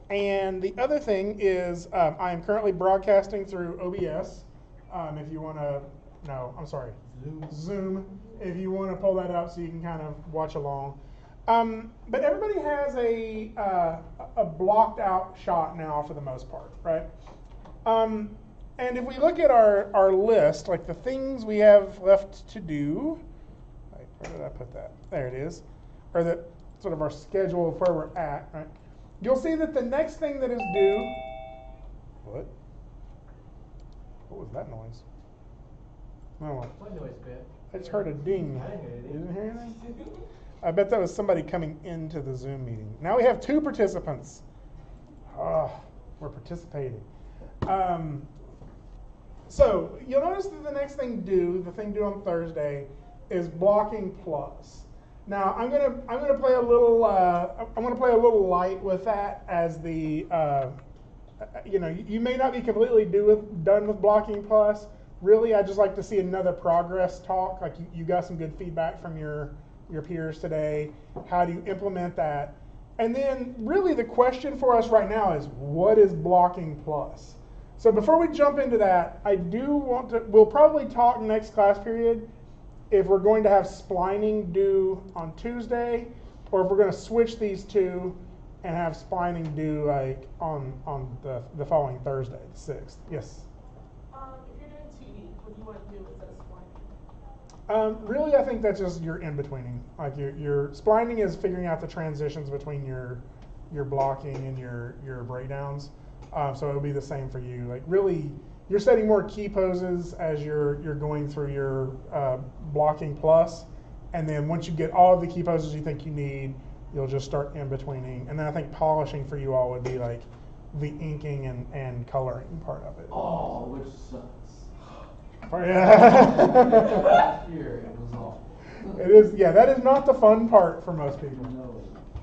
And the other thing is I am currently broadcasting through OBS. If you want to, no, I'm sorry, Zoom. If you want to pull that up so you can kind of watch along. But everybody has a blocked out shot now for the most part, right? And if we look at our list, like the things we have left to do, like, where did I put that? There it is. Or the sort of our schedule of where we're at, right? You'll see that the next thing that is due, what? What was that noise? No, What noise, Ben? I just heard a ding. I didn't hear anything. You didn't hear anything? I bet that was somebody coming into the Zoom meeting. Now we have 2 participants. Oh, we're participating. So you'll notice that the next thing due, the thing due on Thursday, is blocking plus. Now I'm gonna play a little light with that as the you may not be completely done with blocking plus. Really, I just like to see another progress talk. Like you got some good feedback from your peers today. How do you implement that? And then really the question for us right now is, what is blocking plus? So before we jump into that, we'll probably talk next class period if we're going to have splining due on Tuesday, or if we're going to switch these two and have splining due like on the following Thursday, the 6th. Yes? If you're doing 2D, what do you want to do instead of splining? Really, I think that's just your in-betweening. Like your splining is figuring out the transitions between your blocking and your breakdowns. So it'll be the same for you. Like really, you're setting more key poses as you're going through your blocking plus, and then once you get all of the key poses you think you need, you'll just start in-betweening. And then I think polishing for you all would be like the inking and coloring part of it. Oh, which sucks. Yeah. Here it was all. It is, yeah, that is not the fun part for most people.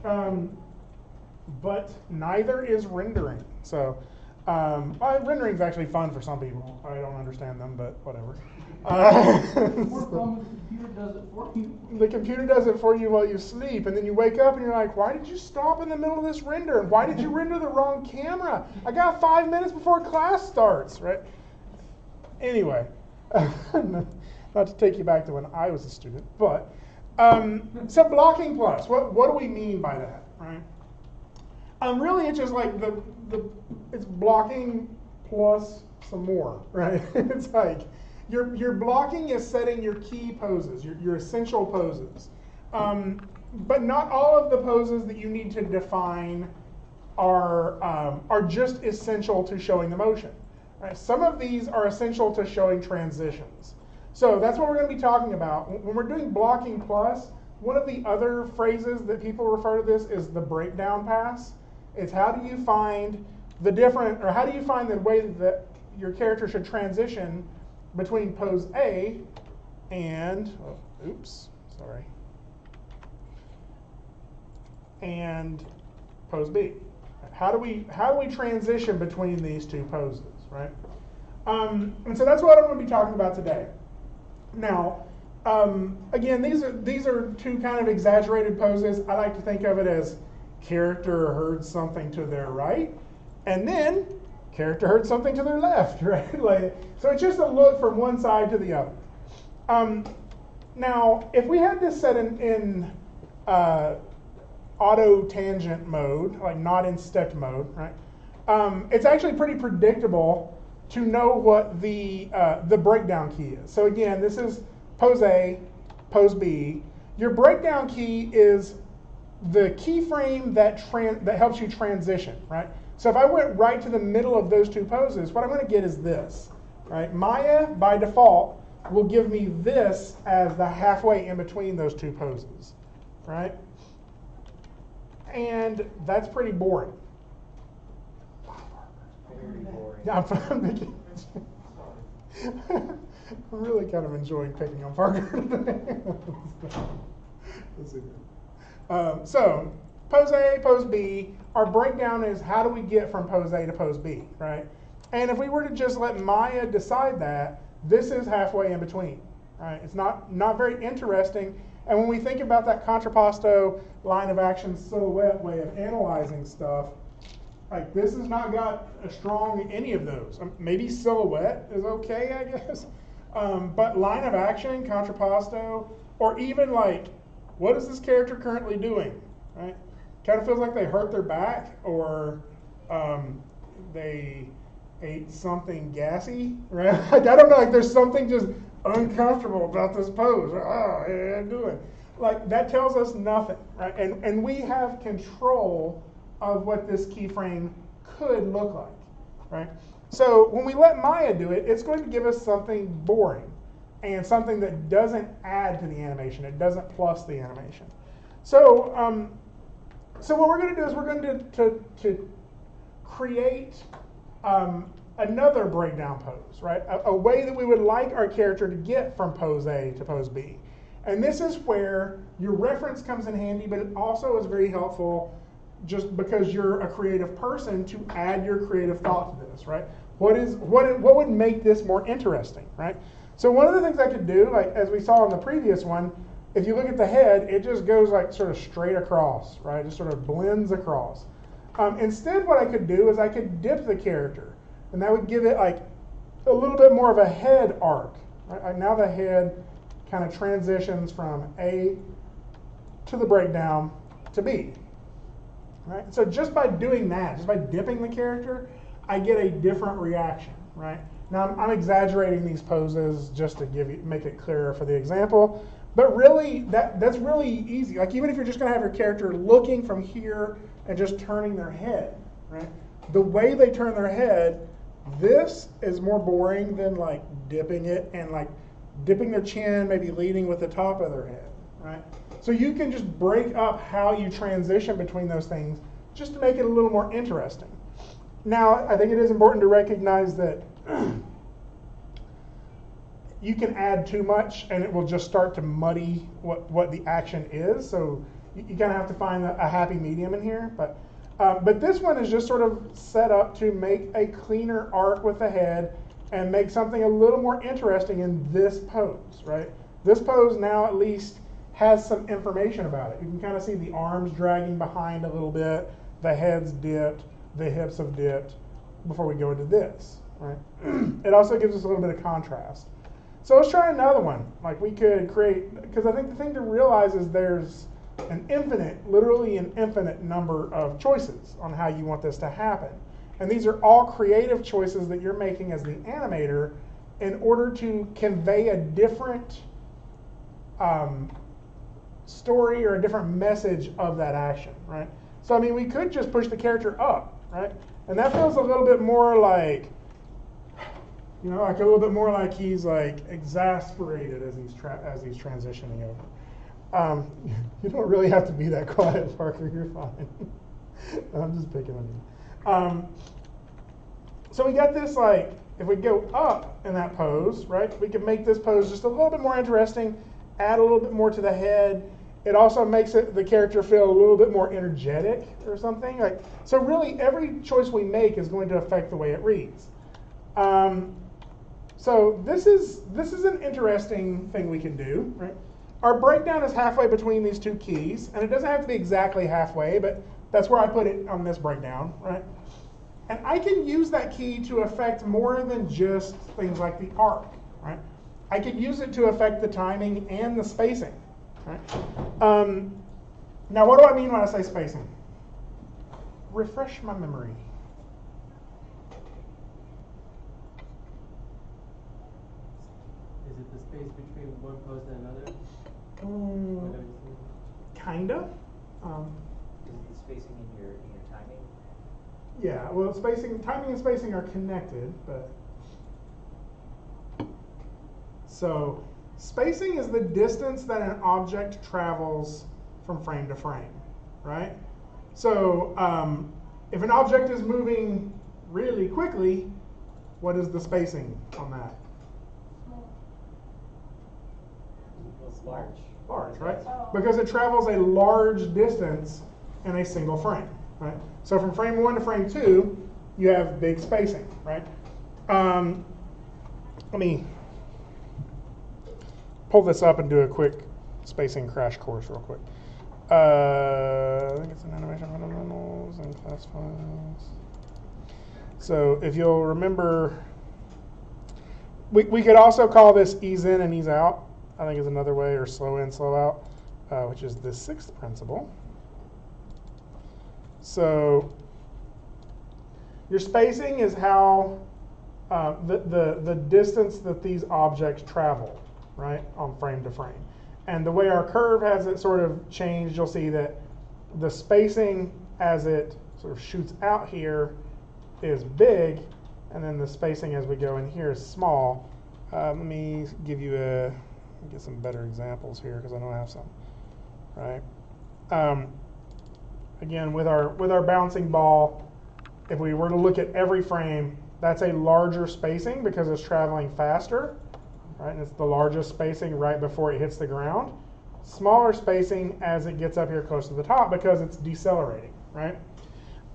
No. But neither is rendering. So rendering is actually fun for some people. I don't understand them, but whatever. More fun when the computer does it for you. The computer does it for you while you sleep, and then you wake up and you're like, why did you stop in the middle of this render? And why did you render the wrong camera? I got 5 minutes before class starts, right? Anyway, not to take you back to when I was a student, but so blocking plus, what do we mean by that, right? Really, it's just like it's blocking plus some more, right? It's like your blocking is setting your key poses, your essential poses, but not all of the poses that you need to define are just essential to showing the motion. Right? Some of these are essential to showing transitions. So that's what we're going to be talking about when we're doing blocking plus. One of the other phrases that people refer to this is the breakdown pass. It's how do you find the way that your character should transition between pose A and, and pose B. How do we transition between these two poses, right? And so that's what I'm going to be talking about today. Now, again, these are two kind of exaggerated poses. I like to think of it as character heard something to their right, and then character heard something to their left, right? Like, so it's just a look from one side to the other. Now, if we had this set in auto tangent mode, like not in stepped mode, right? It's actually pretty predictable to know what the breakdown key is. So again, this is pose A, pose B. Your breakdown key is the keyframe that helps you transition, right? So if I went right to the middle of those two poses, what I'm going to get is this, right? Maya, by default, will give me this as the halfway in between those two poses, right? And that's pretty boring. Very boring. Yeah, I'm really kind of enjoying picking on Parker today. Let's see. So, pose A, pose B, our breakdown is how do we get from pose A to pose B, right? And if we were to just let Maya decide that, this is halfway in between, right? It's not very interesting. And when we think about that contrapposto line of action silhouette way of analyzing stuff, Like this has not got a strong any of those. Maybe silhouette is okay, I guess. But line of action, contrapposto, or even like, what is this character currently doing, right? Kind of feels like they hurt their back or they ate something gassy, right? Like, I don't know, like there's something just uncomfortable about this pose. Oh, yeah, I'm doing. Like that tells us nothing, right? And we have control of what this keyframe could look like, right? So when we let Maya do it, it's going to give us something boring and something that doesn't add to the animation. It doesn't plus the animation. So, so what we're going to do is we're going to create another breakdown pose, right? A way that we would like our character to get from pose A to pose B. And this is where your reference comes in handy, but it also is very helpful just because you're a creative person to add your creative thought to this, right? What would make this more interesting, right? So one of the things I could do, like as we saw in the previous one, if you look at the head, it just goes like sort of straight across, right? Just sort of blends across. Instead, what I could do is I could dip the character, and that would give it like a little bit more of a head arc. Right? Now the head kind of transitions from A to the breakdown to B. Right? So just by doing that, just by dipping the character, I get a different reaction. Right? Now I'm exaggerating these poses just to make it clearer for the example, but really that's really easy. Like even if you're just going to have your character looking from here and just turning their head, right? The way they turn their head, this is more boring than like dipping it and like dipping their chin, maybe leading with the top of their head, right? So you can just break up how you transition between those things just to make it a little more interesting. Now, I think it is important to recognize that you can add too much and it will just start to muddy what the action is. So you kind of have to find a happy medium in here. But this one is just sort of set up to make a cleaner arc with the head and make something a little more interesting in this pose, right? This pose now at least has some information about it. You can kind of see the arms dragging behind a little bit, the head's dipped, the hips have dipped before we go into this, right? It also gives us a little bit of contrast. So let's try another one. Like we could create, because I think the thing to realize is there's an infinite, literally an infinite number of choices on how you want this to happen. And these are all creative choices that you're making as the animator in order to convey a different story or a different message of that action, right? So I mean, we could just push the character up, right? And that feels a little bit more like, you know, like a little bit more like he's like exasperated as he's transitioning over. You don't really have to be that quiet, Parker. You're fine. I'm just picking on you. So we got this, like, if we go up in that pose, right, we can make this pose just a little bit more interesting, add a little bit more to the head. It also makes the character feel a little bit more energetic or something. Like, so really, every choice we make is going to affect the way it reads. So this is an interesting thing we can do, right? Our breakdown is halfway between these two keys, and it doesn't have to be exactly halfway, but that's where I put it on this breakdown, right? And I can use that key to affect more than just things like the arc, right? I could use it to affect the timing and the spacing, right? Now, what do I mean when I say spacing? Refresh my memory. Is it the space between one pose and another? Kinda. Is the spacing in your timing? Yeah, well, timing and spacing are connected, but so spacing is the distance that an object travels from frame to frame, right? So if an object is moving really quickly, what is the spacing on that? Large. Large, right? Because it travels a large distance in a single frame, right? So from frame 1 to frame 2, you have big spacing, right? Let me pull this up and do a quick spacing crash course real quick. I think it's in animation fundamentals and class files. So if you'll remember, we could also call this ease in and ease out, I think is another way, or slow in, slow out, which is the sixth principle. So your spacing is how the distance that these objects travel, right, on frame to frame. And the way our curve has it sort of changed, you'll see that the spacing as it sort of shoots out here is big, and then the spacing as we go in here is small. Let me give you get some better examples here because I know I have some, right? Again, with our bouncing ball, if we were to look at every frame, that's a larger spacing because it's traveling faster, right? And it's the largest spacing right before it hits the ground. Smaller spacing as it gets up here close to the top because it's decelerating, right?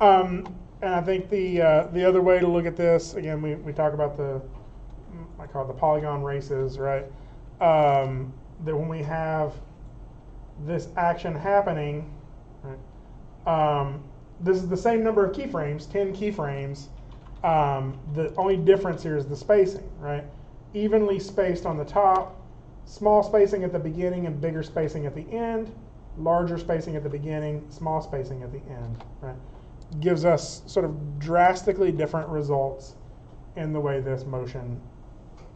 And I think the other way to look at this, again, we talk about I call it the polygon races, right? That when we have this action happening, right, this is the same number of keyframes, 10 keyframes. The only difference here is the spacing, right? Evenly spaced on the top, small spacing at the beginning and bigger spacing at the end, larger spacing at the beginning, small spacing at the end, right? Gives us sort of drastically different results in the way this motion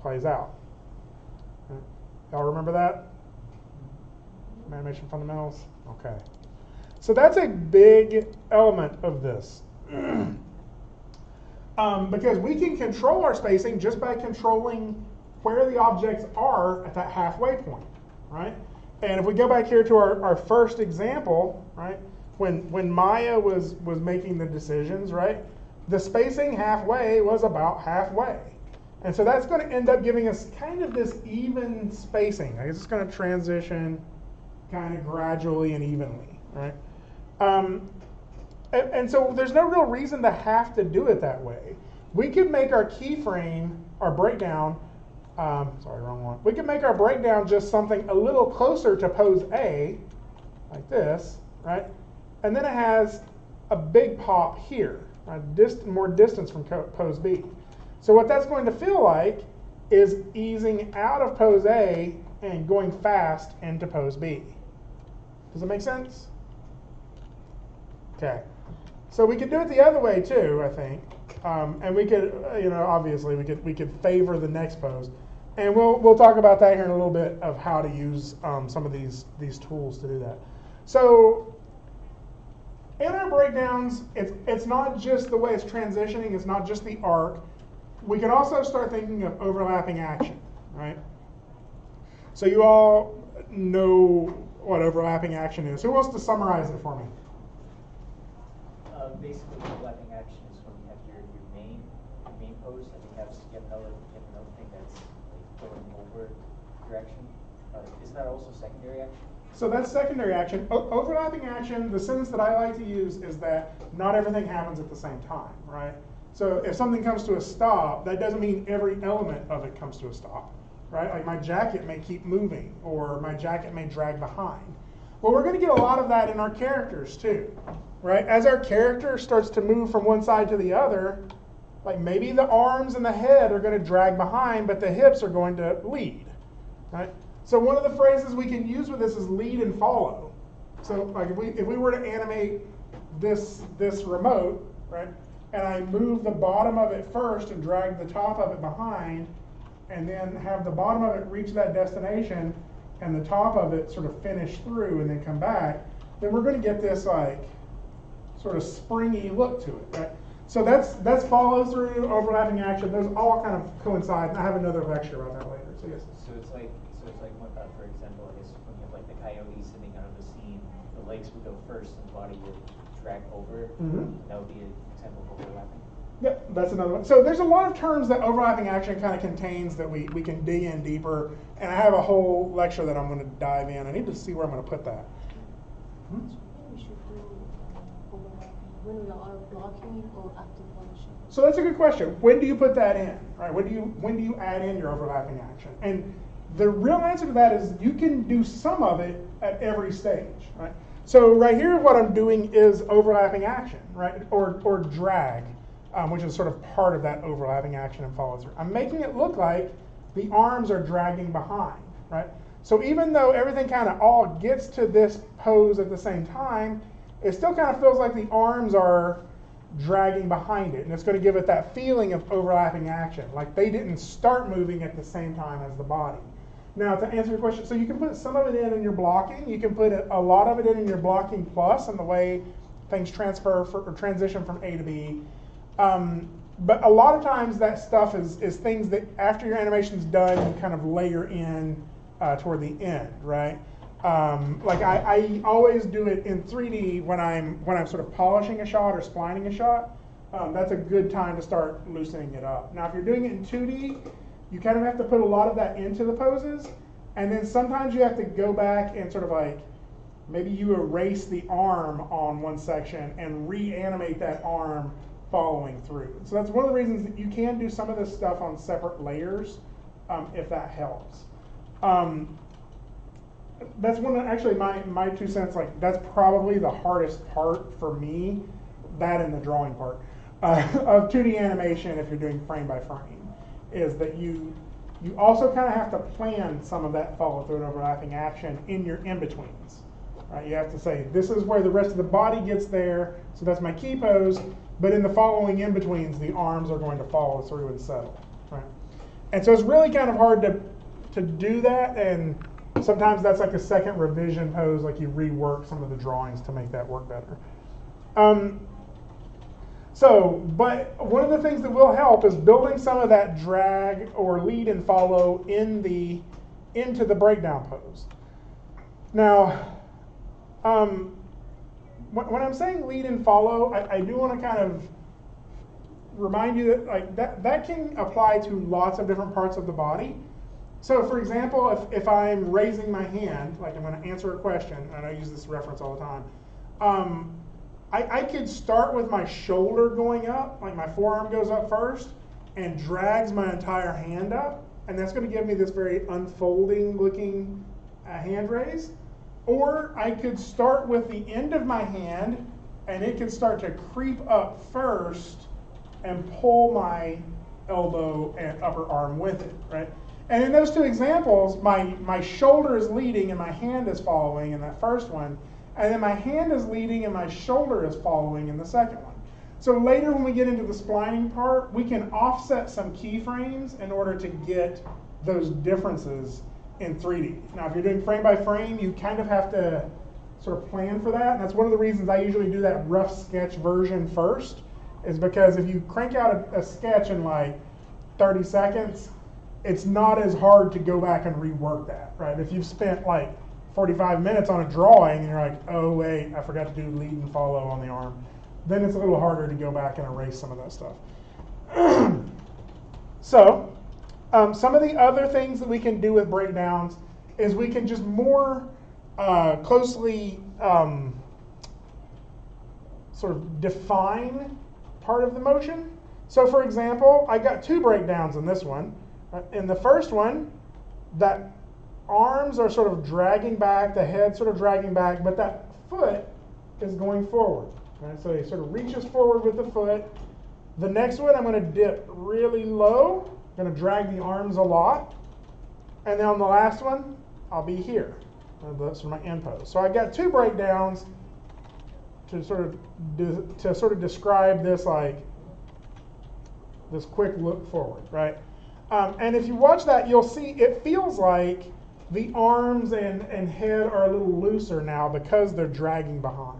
plays out. Right? Y'all remember that? Animation fundamentals? Okay. So that's a big element of this. Because we can control our spacing just by controlling where the objects are at that halfway point, right? And if we go back here to our first example, right, when Maya was making the decisions, right, the spacing halfway was about halfway. And so that's going to end up giving us kind of this even spacing. I guess it's going to transition kind of gradually and evenly, right? And so there's no real reason to have to do it that way. We could make our keyframe, our breakdown, sorry, wrong one. We could make our breakdown just something a little closer to pose A, like this, right? And then it has a big pop here, right? More distance from pose B. So what that's going to feel like is easing out of pose A and going fast into pose B. Does that make sense? Okay. So we could do it the other way too, I think. And we could, obviously we could favor the next pose. And we'll talk about that here in a little bit of how to use some of these tools to do that. So in our breakdowns, it's not just the way it's transitioning, it's not just the arc. We can also start thinking of overlapping action, right? So you all know what overlapping action is. Who wants to summarize it for me? Basically, overlapping action is when you have your main pose, and you have another thing that's like going over direction. Isn't that also secondary action? So that's secondary action. Overlapping action, the sentence that I like to use is that not everything happens at the same time, right? So if something comes to a stop, that doesn't mean every element of it comes to a stop, right? Like my jacket may keep moving, or my jacket may drag behind. Well, we're going to get a lot of that in our characters too, right? As our character starts to move from one side to the other, like maybe the arms and the head are going to drag behind, but the hips are going to lead, right? So one of the phrases we can use with this is lead and follow. So like if we were to animate this remote, right, and I move the bottom of it first and drag the top of it behind, and then have the bottom of it reach that destination and the top of it sort of finish through and then come back, then we're going to get this like sort of springy look to it, right? So that's follow through, overlapping action. Those all kind of coincide, and I have another lecture about that later. So yes. So it's like for example, I guess when you have like the coyote sitting out of the scene, the legs would go first and the body would drag over. Mm-hmm. That would be an example of overlapping. Yep, that's another one. So there's a lot of terms that overlapping action kind of contains that we can dig in deeper, and I have a whole lecture that I'm going to dive in. I need to see where I'm going to put that. We should do overlapping when we are blocking or active function. So that's a good question. When do you put that in? Right? When do you add in your overlapping action? And the real answer to that is you can do some of it at every stage. Right? So right here, what I'm doing is overlapping action, right, or drag, which is sort of part of that overlapping action and follow through. I'm making it look like the arms are dragging behind, right? So even though everything kind of all gets to this pose at the same time, it still kind of feels like the arms are dragging behind it, and it's going to give it that feeling of overlapping action, like they didn't start moving at the same time as the body. Now, to answer your question, so you can put some of it in your blocking. You can put a lot of it in your blocking plus, and the way things transfer or transition from A to B. But a lot of times that stuff is things that after your animation's done, you kind of layer in toward the end, right? Like I always do it in 3D when I'm sort of polishing a shot or splining a shot. That's a good time to start loosening it up. Now, if you're doing it in 2D, you kind of have to put a lot of that into the poses, and then sometimes you have to go back and sort of like, maybe you erase the arm on one section and reanimate that arm following through. So that's one of the reasons that you can do some of this stuff on separate layers, if that helps. That's one of, actually my 2 cents, like that's probably the hardest part for me, that and the drawing part, of 2D animation if you're doing frame by frame, is that you also kind of have to plan some of that follow through and overlapping action in your in-betweens. Right? You have to say, this is where the rest of the body gets there, so that's my key pose, but in the following in-betweens, the arms are going to follow through and settle. Right? And so it's really kind of hard to do that, and sometimes that's like a second revision pose, like you rework some of the drawings to make that work better. But one of the things that will help is building some of that drag or lead and follow into the breakdown pose. Now, when I'm saying lead and follow, I do want to kind of remind you that like that can apply to lots of different parts of the body. So for example, if I'm raising my hand, like I'm going to answer a question, and I use this reference all the time, I could start with my shoulder going up, like my forearm goes up first, and drags my entire hand up, and that's going to give me this very unfolding looking hand raise. Or I could start with the end of my hand, and it can start to creep up first and pull my elbow and upper arm with it, right? And in those two examples, my shoulder is leading and my hand is following in that first one, and then my hand is leading and my shoulder is following in the second one. So later when we get into the splining part, we can offset some keyframes in order to get those differences in 3D. Now, if you're doing frame by frame, you kind of have to sort of plan for that. And that's one of the reasons I usually do that rough sketch version first, is because if you crank out a sketch in like 30 seconds, it's not as hard to go back and rework that, right? If you've spent like 45 minutes on a drawing and you're like, oh wait, I forgot to do lead and follow on the arm, then it's a little harder to go back and erase some of that stuff. So, some of the other things that we can do with breakdowns is we can just more closely sort of define part of the motion. So for example, I got 2 breakdowns in this one. In the first one, that arms are sort of dragging back, the head sort of dragging back, but that foot is going forward. Right? So he sort of reaches forward with the foot. The next one, I'm going to dip really low. I'm going to drag the arms a lot. And then on the last one, I'll be here. That's my end pose. So I got 2 breakdowns to sort of describe this, like this quick look forward, right? And if you watch that, you'll see it feels like the arms and head are a little looser now because they're dragging behind.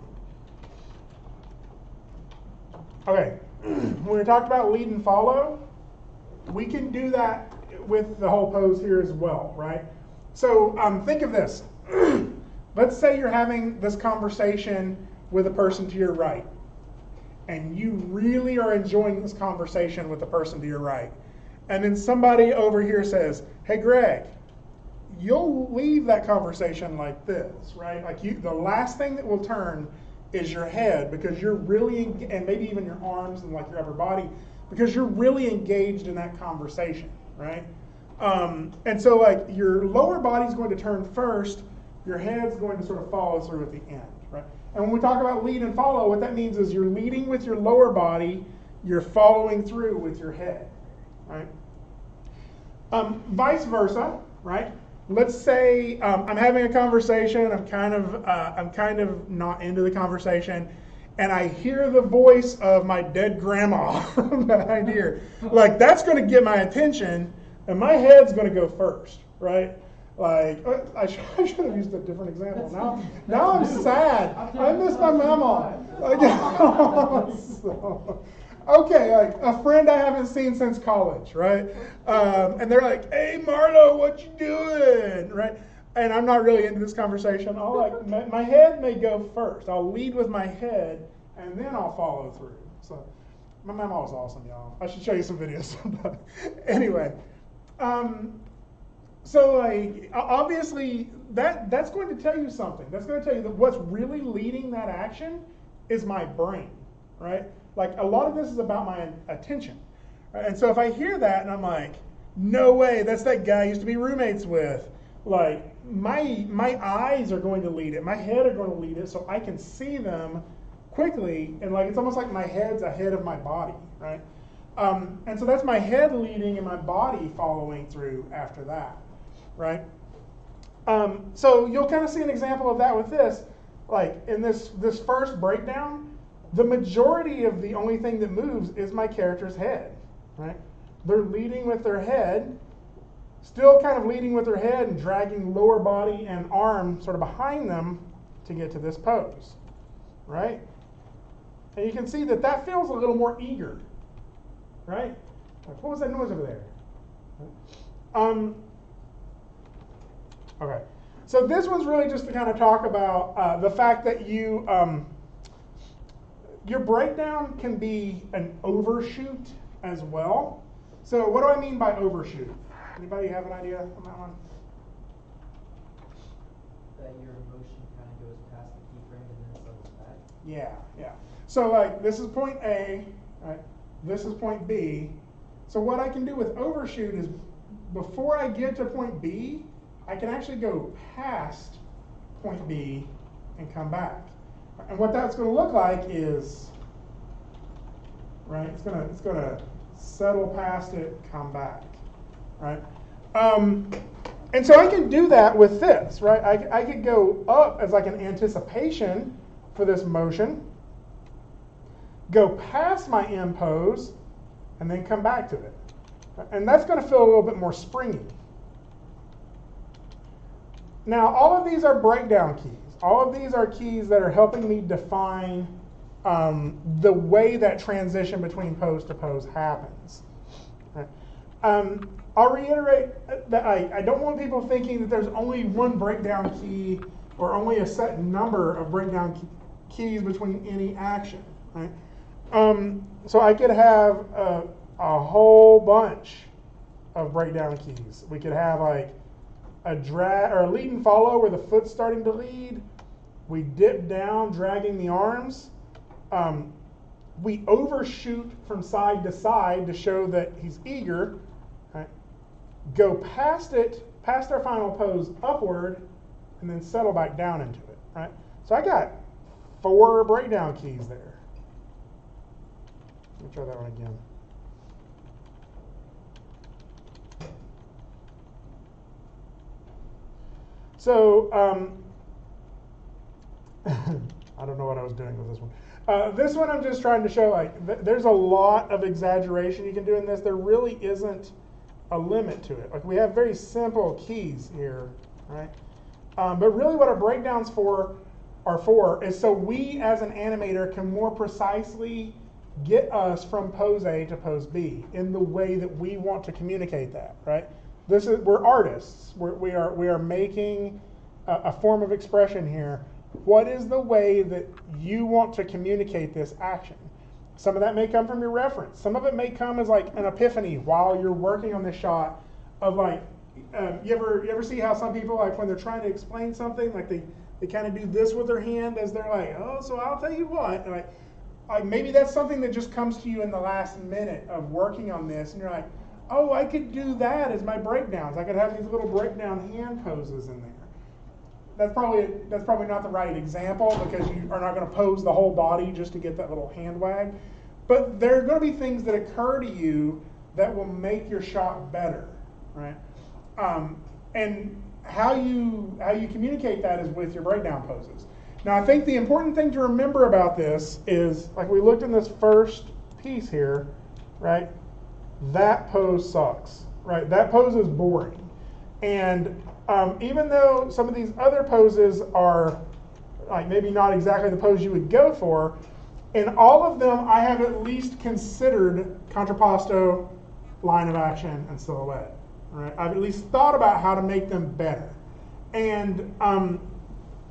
Okay, when we talked about lead and follow, we can do that with the whole pose here as well, right? So think of this. Let's say you're having this conversation with a person to your right, and you really are enjoying this conversation with the person to your right. And then somebody over here says, hey, Greg, you'll leave that conversation like this, right? Like the last thing that will turn is your head, because you're really, and maybe even your arms and like your upper body, because you're really engaged in that conversation, right? And so like your lower body's going to turn first, your head's going to sort of follow through at the end, right? And when we talk about lead and follow, what that means is you're leading with your lower body, you're following through with your head, right? Vice versa, right? Let's say I'm having a conversation. I'm kind of not into the conversation, and I hear the voice of my dead grandma from behind here. Like, that's going to get my attention, and my head's going to go first, right? Like, I should have used a different example. Now I'm sad. I miss my mama. Okay, like a friend I haven't seen since college, right? And they're like, "Hey, Marlo, what you doing?" Right? And I'm not really into this conversation. I'll my head may go first. I'll lead with my head, and then I'll follow through. So, my mama was awesome, y'all. I should show you some videos sometime. Anyway, so like obviously that's going to tell you something. That's going to tell you that what's really leading that action is my brain, right? Like, a lot of this is about my attention. Right? And so if I hear that and I'm like, no way, that's that guy I used to be roommates with. Like, my eyes are going to lead it. My head are going to lead it so I can see them quickly. And like, it's almost like my head's ahead of my body, right? And so that's my head leading and my body following through after that, right? So you'll kind of see an example of that with this. Like, in this first breakdown, the majority of the only thing that moves is my character's head, right? They're leading with their head, still kind of leading with their head and dragging lower body and arm sort of behind them to get to this pose, right? And you can see that feels a little more eager, right? Like, what was that noise over there? Okay, so this one's really just to kind of talk about the fact that your breakdown can be an overshoot as well. So what do I mean by overshoot? Anybody have an idea on that one? That your emotion kind of goes past the keyframe and then settles back. Yeah. So like, this is point A, right? This is point B. So what I can do with overshoot is, before I get to point B, I can actually go past point B and come back. And what that's going to look like is, right, it's going to settle past it, come back, right? And so I can do that with this, right? I could go up as like an anticipation for this motion, go past my M pose, and then come back to it. And that's going to feel a little bit more springy. Now, all of these are breakdown keys. All of these are keys that are helping me define the way that transition between pose to pose happens. Right? I'll reiterate that I don't want people thinking that there's only one breakdown key or only a set number of breakdown keys between any action. Right? So I could have a whole bunch of breakdown keys. We could have like a drag or a lead and follow where the foot's starting to lead. We dip down, dragging the arms. We overshoot from side to side to show that he's eager. Right? Go past it, past our final pose upward, and then settle back down into it. Right? So I got 4 breakdown keys there. Let me try that one again. So, I don't know what I was doing with this one. This one I'm just trying to show, like, there's a lot of exaggeration you can do in this. There really isn't a limit to it. Like, we have very simple keys here, right? But really what our breakdowns are for is so we as an animator can more precisely get us from pose A to pose B in the way that we want to communicate that, right? We're artists. We are making a form of expression here. What is the way that you want to communicate this action? Some of that may come from your reference. Some of it may come as like an epiphany while you're working on this shot of like, you ever see how some people, like when they're trying to explain something, like they kind of do this with their hand as they're like, oh, so I'll tell you what. And like maybe that's something that just comes to you in the last minute of working on this, and you're like, oh, I could do that as my breakdowns. I could have these little breakdown hand poses in there. that's probably not the right example because you are not going to pose the whole body just to get that little hand wag. But there are going to be things that occur to you that will make your shot better, right? And how you communicate that is with your breakdown poses. Now, I think the important thing to remember about this is, like we looked in this first piece here, right? That pose sucks, right? That pose is boring. And even though some of these other poses are like maybe not exactly the pose you would go for, in all of them, I have at least considered contrapposto, line of action, and silhouette. Right? I've at least thought about how to make them better. And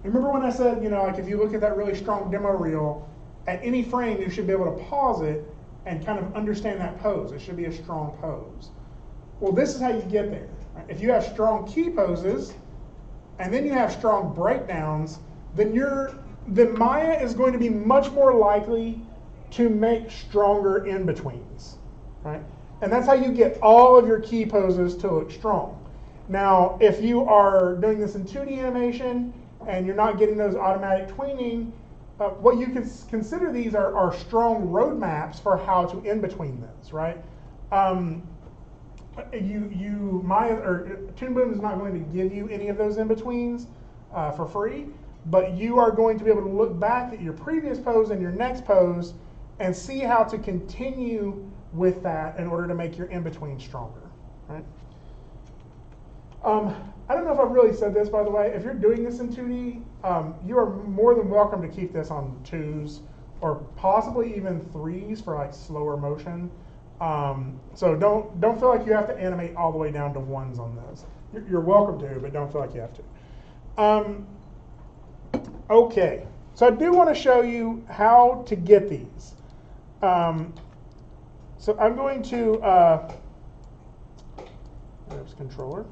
remember when I said, like if you look at that really strong demo reel, at any frame you should be able to pause it and kind of understand that pose. It should be a strong pose. Well, this is how you get there. Right? If you have strong key poses, and then you have strong breakdowns, then Maya is going to be much more likely to make stronger in-betweens, right? And that's how you get all of your key poses to look strong. Now, if you are doing this in 2D animation and you're not getting those automatic tweening, what you can consider these are strong roadmaps for how to in-between this, right? Maya or Toon Boom is not going to give you any of those in-betweens for free, but you are going to be able to look back at your previous pose and your next pose and see how to continue with that in order to make your in-between stronger, right? I don't know if I've really said this, by the way. If you're doing this in 2D, you are more than welcome to keep this on 2s or possibly even 3s for like slower motion. So don't feel like you have to animate all the way down to 1s on this. You're welcome to, but don't feel like you have to. Okay, so I do want to show you how to get these. So I'm going to, there's controller,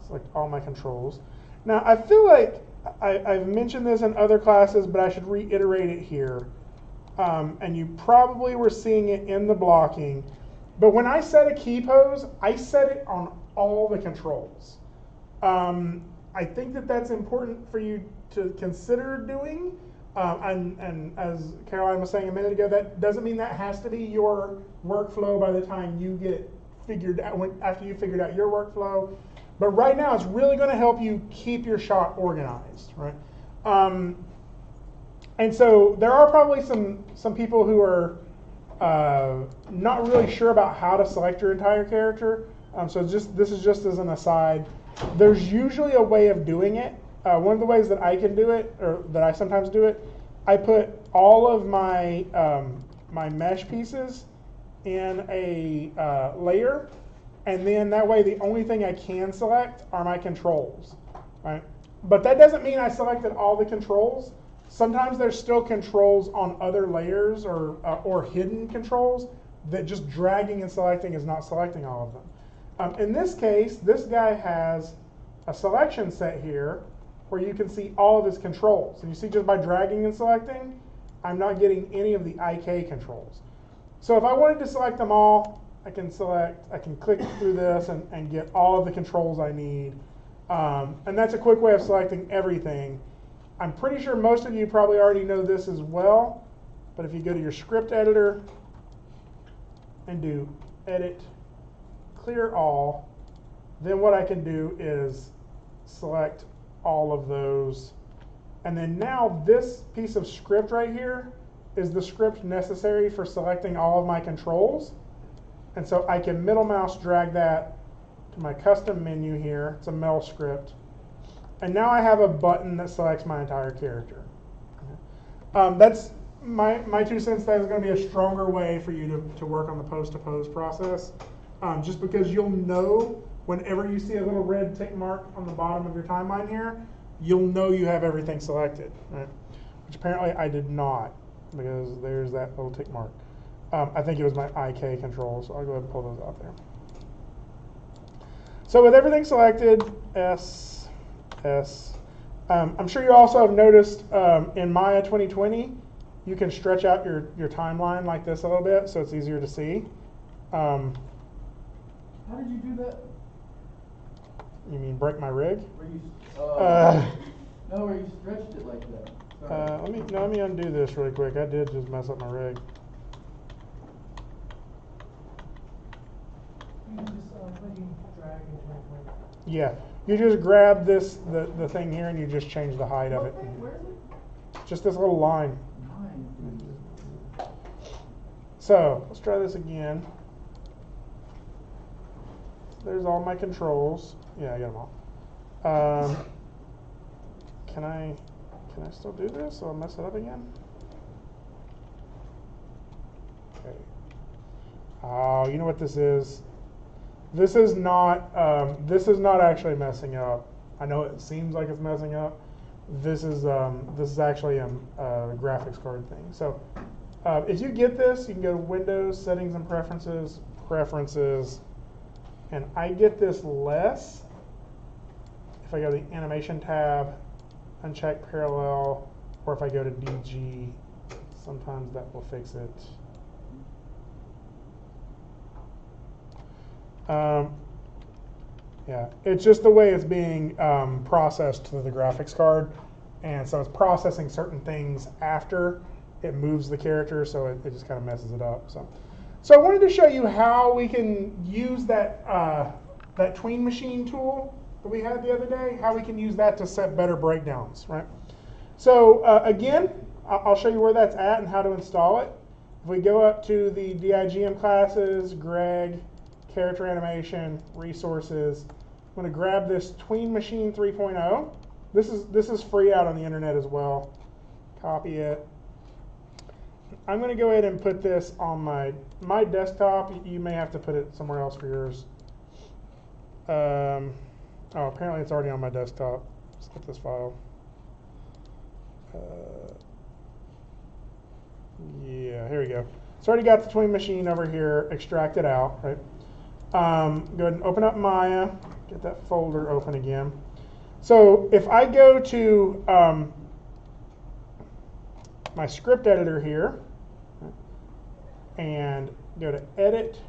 select all my controls. Now I feel like I've mentioned this in other classes, but I should reiterate it here. And you probably were seeing it in the blocking. But when I set a key pose, I set it on all the controls. I think that that's important for you to consider doing. And as Caroline was saying a minute ago, that doesn't mean that has to be your workflow by the time you get figured out, after you figured out your workflow. But right now, it's really going to help you keep your shot organized, right? And so there are probably some people who are not really sure about how to select your entire character. So this is just as an aside. There's usually a way of doing it. One of the ways that I can do it, or that I sometimes do it, I put all of my my mesh pieces in a layer, and then that way the only thing I can select are my controls, right? But that doesn't mean I selected all the controls. Sometimes there's still controls on other layers or hidden controls that just dragging and selecting is not selecting all of them. In this case, this guy has a selection set here where you can see all of his controls. And you see just by dragging and selecting, I'm not getting any of the IK controls. So if I wanted to select them all, I can click through this and get all of the controls I need. And that's a quick way of selecting everything. I'm pretty sure most of you probably already know this as well, but if you go to your script editor and do edit, clear all, then what I can do is select all of those. And then now this piece of script right here is the script necessary for selecting all of my controls. And so I can middle mouse drag that to my custom menu here. It's a mel script. And now I have a button that selects my entire character. That's my 2 cents. That is going to be a stronger way for you to work on the pose-to-pose process. Just because you'll know whenever you see a little red tick mark on the bottom of your timeline here, you'll know you have everything selected, right? Which apparently I did not, because there's that little tick mark. I think it was my IK control, so I'll go ahead and pull those out there. So with everything selected, S. I'm sure you also have noticed in Maya 2020, you can stretch out your timeline like this a little bit, so it's easier to see. How did you do that? You mean break my rig? Where you, Uh, no, where you stretched it like that. Sorry. let me undo this really quick. I did just mess up my rig. You can just, clicking drag and point. Yeah, you just grab this the thing here and you just change the height of it. Okay, where is it? Just this little line. 9. So let's try this again. There's all my controls. Yeah, I got them all. Can I still do this? I'll mess it up again. Okay. Oh, you know what this is? This is not actually messing up. I know it seems like it's messing up. This is actually a graphics card thing. So if you get this, you can go to Windows, Settings and Preferences, and I get this less if I go to the Animation tab, uncheck Parallel, or if I go to DG. Sometimes that will fix it. Yeah, it's just the way it's being processed to the graphics card, and so it's processing certain things after it moves the character, so it just kind of messes it up. So I wanted to show you how we can use that that tween machine tool that we had the other day, how we can use that to set better breakdowns, right? So again, I'll show you where that's at and how to install it. If we go up to the DIGM classes, Greg, character animation, resources, I'm going to grab this Tween Machine 3.0. This is free out on the internet as well. Copy it. I'm going to go ahead and put this on my desktop. You may have to put it somewhere else for yours. Oh, apparently it's already on my desktop. Let's get this file. Yeah, here we go. It's already got the Tween Machine over here extracted out, right? Go ahead and open up Maya, get that folder open again. So if I go to my script editor here, and go to Edit,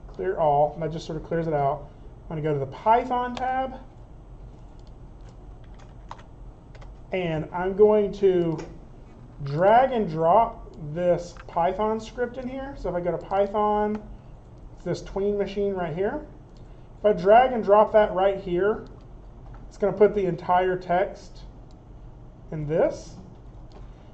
Clear All, and that just sort of clears it out. I'm going to go to the Python tab, and I'm going to drag and drop this Python script in here. So if I go to Python, it's this Tween Machine right here. If I drag and drop that right here, it's going to put the entire text in this.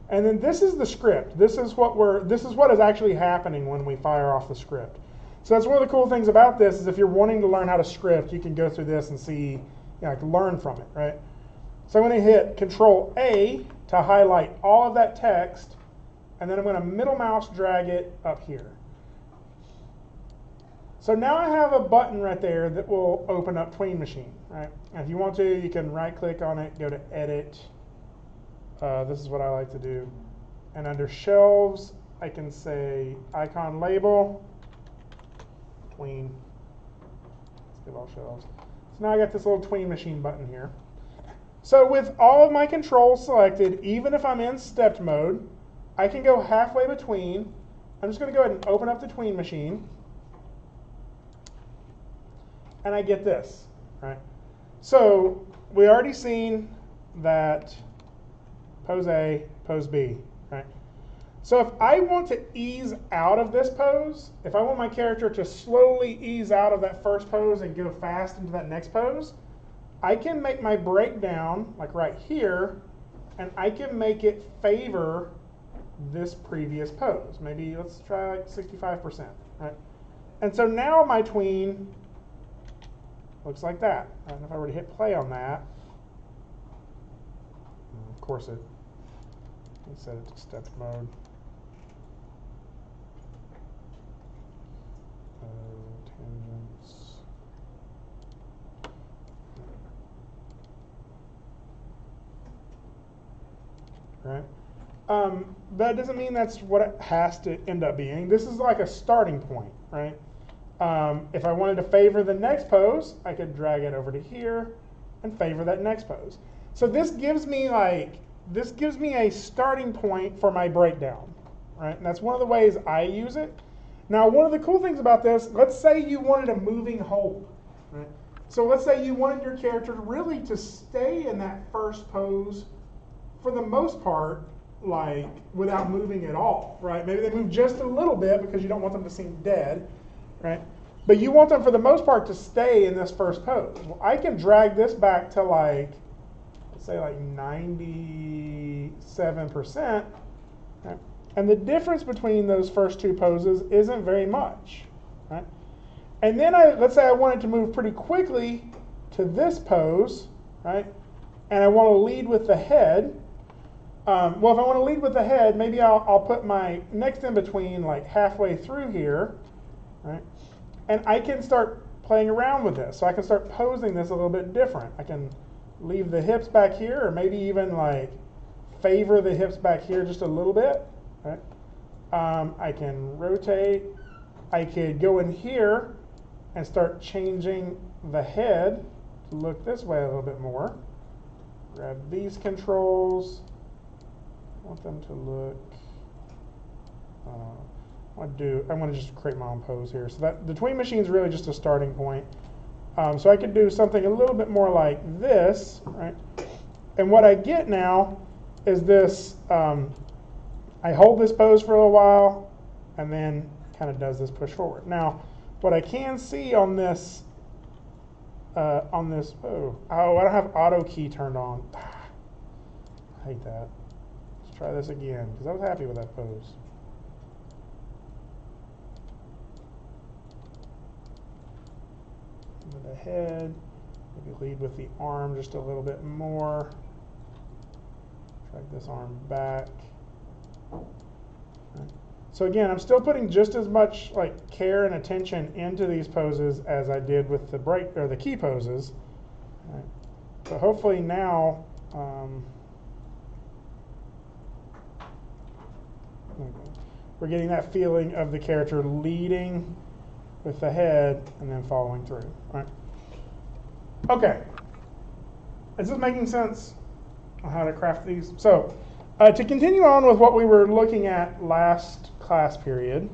And then this is the script. This is what is actually happening when we fire off the script. So that's one of the cool things about this is if you're wanting to learn how to script, you can go through this and see, like learn from it, right? So I'm going to hit Control A to highlight all of that text, and then I'm going to middle mouse drag it up here. So now I have a button right there that will open up Tween Machine, right? And if you want to, you can right click on it, go to Edit. This is what I like to do. And under Shelves, I can say Icon Label, Tween. Let's give all shelves. So now I got this little Tween Machine button here. So with all of my controls selected, even if I'm in stepped mode, I can go halfway between. I'm just going to go ahead and open up the Tween Machine. And I get this, right? So we already seen that pose A, pose B, right? So if I want to ease out of this pose, if I want my character to slowly ease out of that first pose and go fast into that next pose, I can make my breakdown, like right here, and I can make it favor this previous pose. Maybe let's try like 65%, right? And so now my tween looks like that. And if I were to hit play on that, of course it, let's set it to stepped mode. Tangents. Right? That doesn't mean that's what it has to end up being. This is like a starting point, right? If I wanted to favor the next pose, I could drag it over to here and favor that next pose. So this gives me a starting point for my breakdown, right? And that's one of the ways I use it. Now, one of the cool things about this, let's say you wanted a moving hold, right? So let's say you wanted your character really to stay in that first pose for the most part, like without moving at all, right? Maybe they move just a little bit because you don't want them to seem dead, right? But you want them for the most part to stay in this first pose. Well, I can drag this back to like, let's say like 97%, right? And the difference between those first two poses isn't very much, right? And then let's say I wanted to move pretty quickly to this pose, right? And I want to lead with the head. Well, if I want to lead with the head, maybe I'll put my next in between like halfway through here, right? And I can start playing around with this. So I can start posing this a little bit different. I can leave the hips back here, or maybe even like favor the hips back here just a little bit, right? I can rotate. I could go in here and start changing the head to look this way a little bit more. Grab these controls. I want them to look, I'm going to just create my own pose here. So that the tween machine is really just a starting point. So I could do something a little bit more like this, right? And what I get now is this, I hold this pose for a little while and then kind of does this push forward. Now, what I can see on this, I don't have auto key turned on. I hate that. Let's try this again, because I was happy with that pose. With the head, maybe lead with the arm just a little bit more. Drag this arm back. Right. So again, I'm still putting just as much like care and attention into these poses as I did with the break or the key poses. Right. So hopefully now, we're getting that feeling of the character leading with the head and then following through. Right. Okay. Is this making sense on how to craft these? So to continue on with what we were looking at last class period,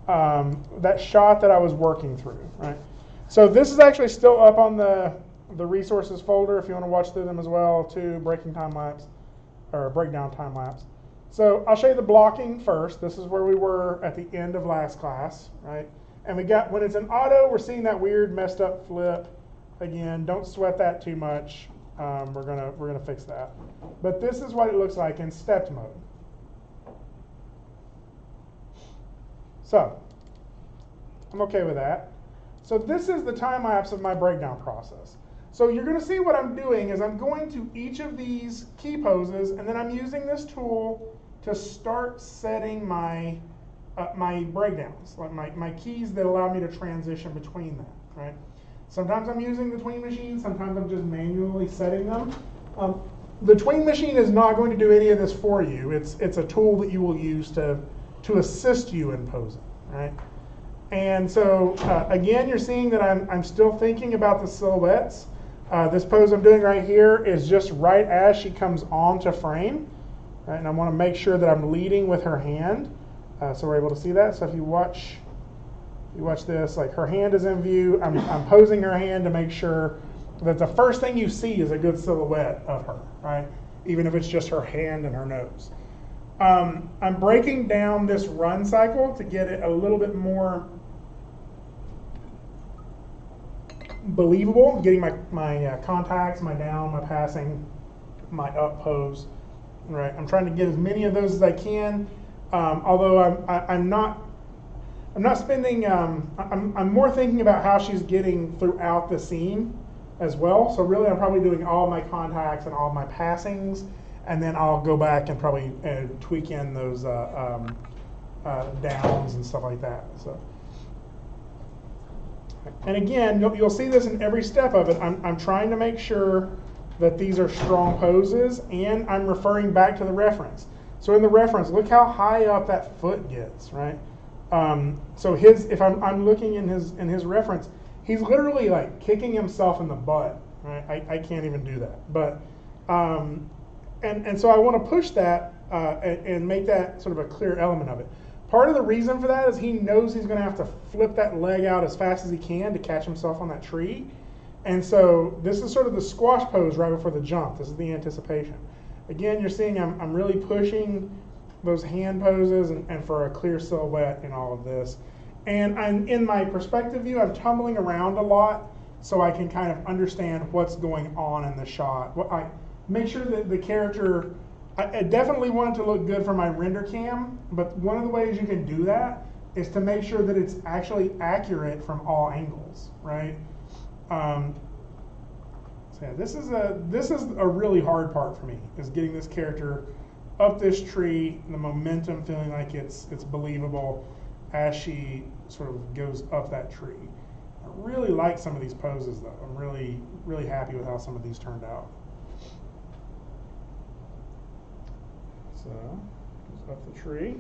that shot that I was working through, right? So this is actually still up on the resources folder if you want to watch through them as well too, breakdown time lapse. So I'll show you the blocking first. This is where we were at the end of last class, right? And we got, when it's an auto, we're seeing that weird messed up flip. Again, don't sweat that too much. We're gonna fix that. But this is what it looks like in stepped mode. So I'm okay with that. So this is the time lapse of my breakdown process. So you're going to see what I'm doing is I'm going to each of these key poses, and then I'm using this tool to start setting my my breakdowns, like my keys that allow me to transition between them, right? Sometimes I'm using the tween machine, sometimes I'm just manually setting them. The tween machine is not going to do any of this for you. It's a tool that you will use to assist you in posing, right? And so again, you're seeing that I'm still thinking about the silhouettes. This pose I'm doing right here is just right as she comes onto frame, right? And I want to make sure that I'm leading with her hand, so we're able to see that. So if you watch this, like her hand is in view. I'm posing her hand to make sure that the first thing you see is a good silhouette of her, right? Even if it's just her hand and her nose. I'm breaking down this run cycle to get it a little bit more believable, getting my contacts, my down, my passing, my up pose, right? I'm trying to get as many of those as I can, although I'm not spending, I'm more thinking about how she's getting throughout the scene as well. So really I'm probably doing all my contacts and all my passings, and then I'll go back and probably tweak in those downs and stuff like that. So. And again, you'll see this in every step of it. I'm trying to make sure that these are strong poses, and I'm referring back to the reference. So in the reference, look how high up that foot gets, right? So if I'm looking in his reference, he's literally like kicking himself in the butt, right? I can't even do that. But and so I want to push that and make that sort of a clear element of it. Part of the reason for that is he knows he's going to have to flip that leg out as fast as he can to catch himself on that tree. And so this is sort of the squash pose right before the jump. This is the anticipation. Again, you're seeing I'm really pushing those hand poses and for a clear silhouette in all of this. And I'm in my perspective view, I'm tumbling around a lot so I can kind of understand what's going on in the shot. I make sure that the character, I definitely want it to look good for my render cam, but one of the ways you can do that is to make sure that it's actually accurate from all angles, right? So yeah, this is a really hard part for me, is getting this character up this tree, the momentum feeling like it's believable as she sort of goes up that tree. I really like some of these poses though. I'm really, really happy with how some of these turned out. So, goes up the tree.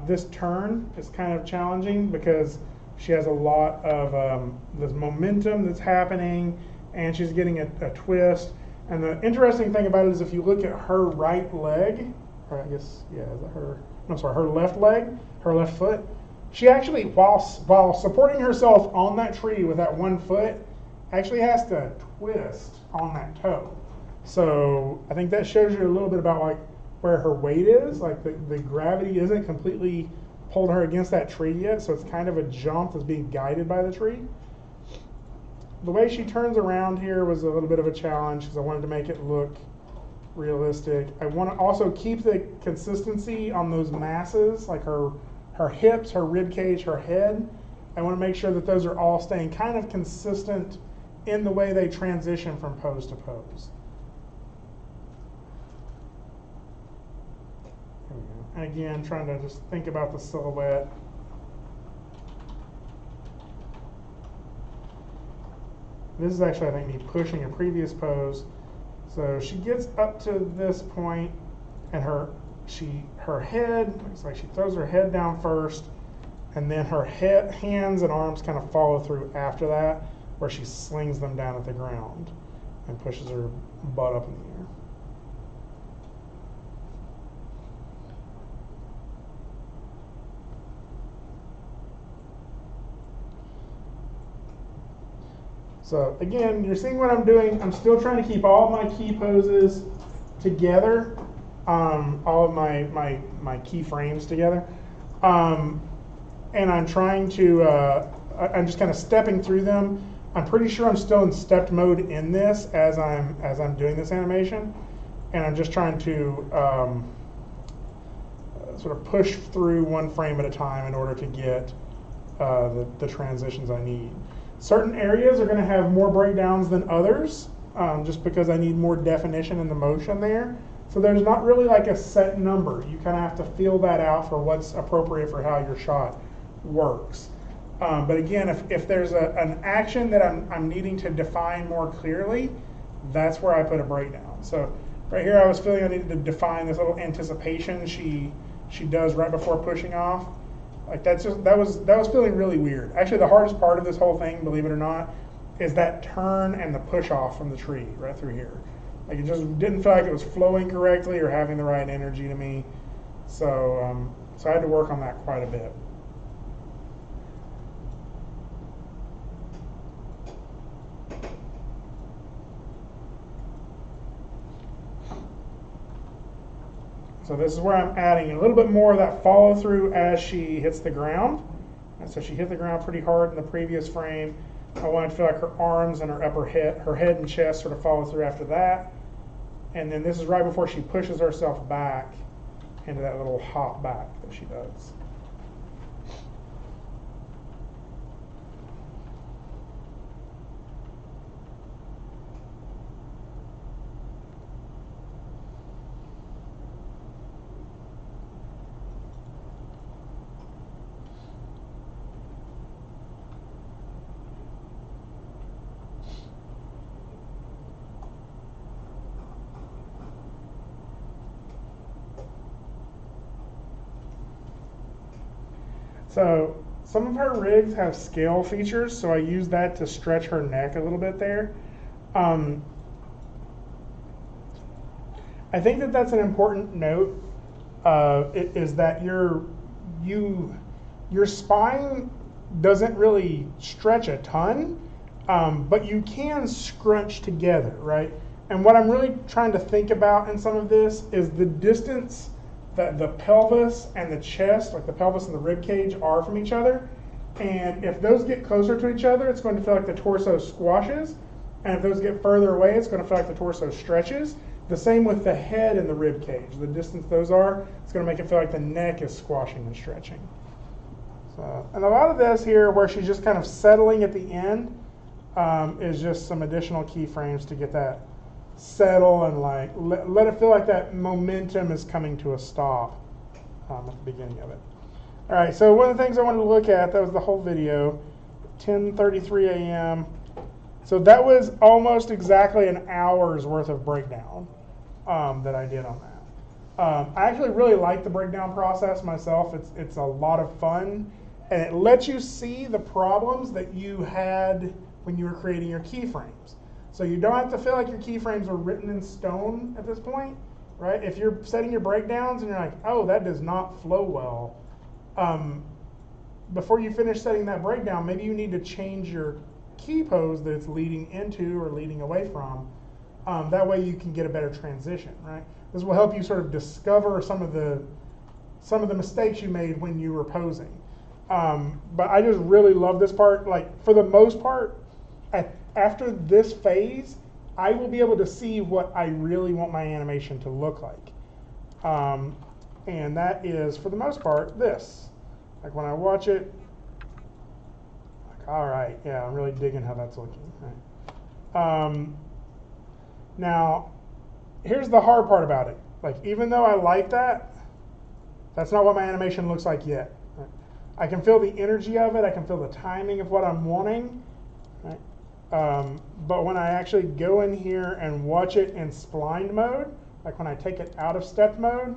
This turn is kind of challenging because she has a lot of this momentum that's happening, and she's getting a twist. And the interesting thing about it is if you look at her right leg, or I guess, yeah, is that her? No, sorry, her left leg, her left foot. She actually, while supporting herself on that tree with that one foot, actually has to twist on that toe. So I think that shows you a little bit about like where her weight is. Like the gravity isn't completely pulled her against that tree yet, so it's kind of a jump that's being guided by the tree. The way she turns around here was a little bit of a challenge because I wanted to make it look realistic. I want to also keep the consistency on those masses, like her hips, her rib cage, her head. I want to make sure that those are all staying kind of consistent in the way they transition from pose to pose. There we go. And again, trying to just think about the silhouette. This is actually, I think, me pushing a previous pose. So she gets up to this point, and her head, looks like she throws her head down first, and then her hands and arms kind of follow through after that, where she slings them down at the ground and pushes her butt up in the air. So again, you're seeing what I'm doing. I'm still trying to keep all of my key poses together, all of my key frames together, and I'm trying to. I'm just kind of stepping through them. I'm pretty sure I'm still in stepped mode in this as I'm doing this animation, and I'm just trying to sort of push through one frame at a time in order to get the transitions I need. Certain areas are going to have more breakdowns than others, just because I need more definition in the motion there. So there's not really like a set number. You kind of have to feel that out for what's appropriate for how your shot works. But again, if there's an action that I'm needing to define more clearly, that's where I put a breakdown. So right here I was feeling I needed to define this little anticipation she does right before pushing off. Like that was feeling really weird. Actually, the hardest part of this whole thing, believe it or not, is that turn and the push off from the tree right through here. Like it just didn't feel like it was flowing correctly or having the right energy to me. So I had to work on that quite a bit. So this is where I'm adding a little bit more of that follow through as she hits the ground. And so she hit the ground pretty hard in the previous frame. I wanted to feel like her arms and her head and chest sort of follow through after that. And then this is right before she pushes herself back into that little hop back that she does. So some of her rigs have scale features, so I use that to stretch her neck a little bit there. I think that that's an important note, is that your spine doesn't really stretch a ton, But you can scrunch together, right? And what I'm really trying to think about in some of this is the distance that the pelvis and the chest, like the pelvis and the rib cage, are from each other. And if those get closer to each other, it's going to feel like the torso squashes. And if those get further away, it's going to feel like the torso stretches. The same with the head and the rib cage. The distance those are, it's going to make it feel like the neck is squashing and stretching. So, and a lot of this here, where she's just kind of settling at the end, is just some additional keyframes to get that settle and like let it feel like that momentum is coming to a stop at the beginning of it. All right, so one of the things I wanted to look at, that was the whole video, 10:33 a.m. So that was almost exactly an hour's worth of breakdown that I did on that. I actually really like the breakdown process myself. It's a lot of fun, and it lets you see the problems that you had when you were creating your keyframes. So you don't have to feel like your keyframes are written in stone at this point, right? If you're setting your breakdowns and you're like, oh, that does not flow well, before you finish setting that breakdown, maybe you need to change your key pose that it's leading into or leading away from. That way you can get a better transition, right? This will help you sort of discover some of the mistakes you made when you were posing. But I just really love this part. Like, for the most part, after this phase, I will be able to see what I really want my animation to look like. And that is, for the most part, this. Like, when I watch it, like, all right, yeah, I'm really digging how that's looking. Right. Now, here's the hard part about it. Like, even though I like that, that's not what my animation looks like yet. Right? I can feel the energy of it. I can feel the timing of what I'm wanting. Right? But when I actually go in here and watch it in splined mode, like when I take it out of stepped mode,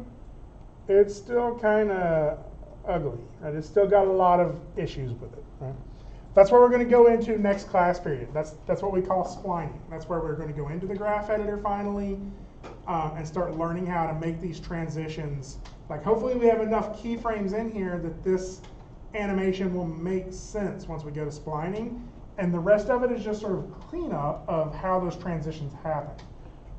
it's still kind of ugly. Right? It's still got a lot of issues with it. Right? That's what we're going to go into next class period. That's what we call splining. That's where we're going to go into the graph editor finally and start learning how to make these transitions. Like, hopefully we have enough keyframes in here that this animation will make sense once we go to splining. And the rest of it is just sort of cleanup of how those transitions happen.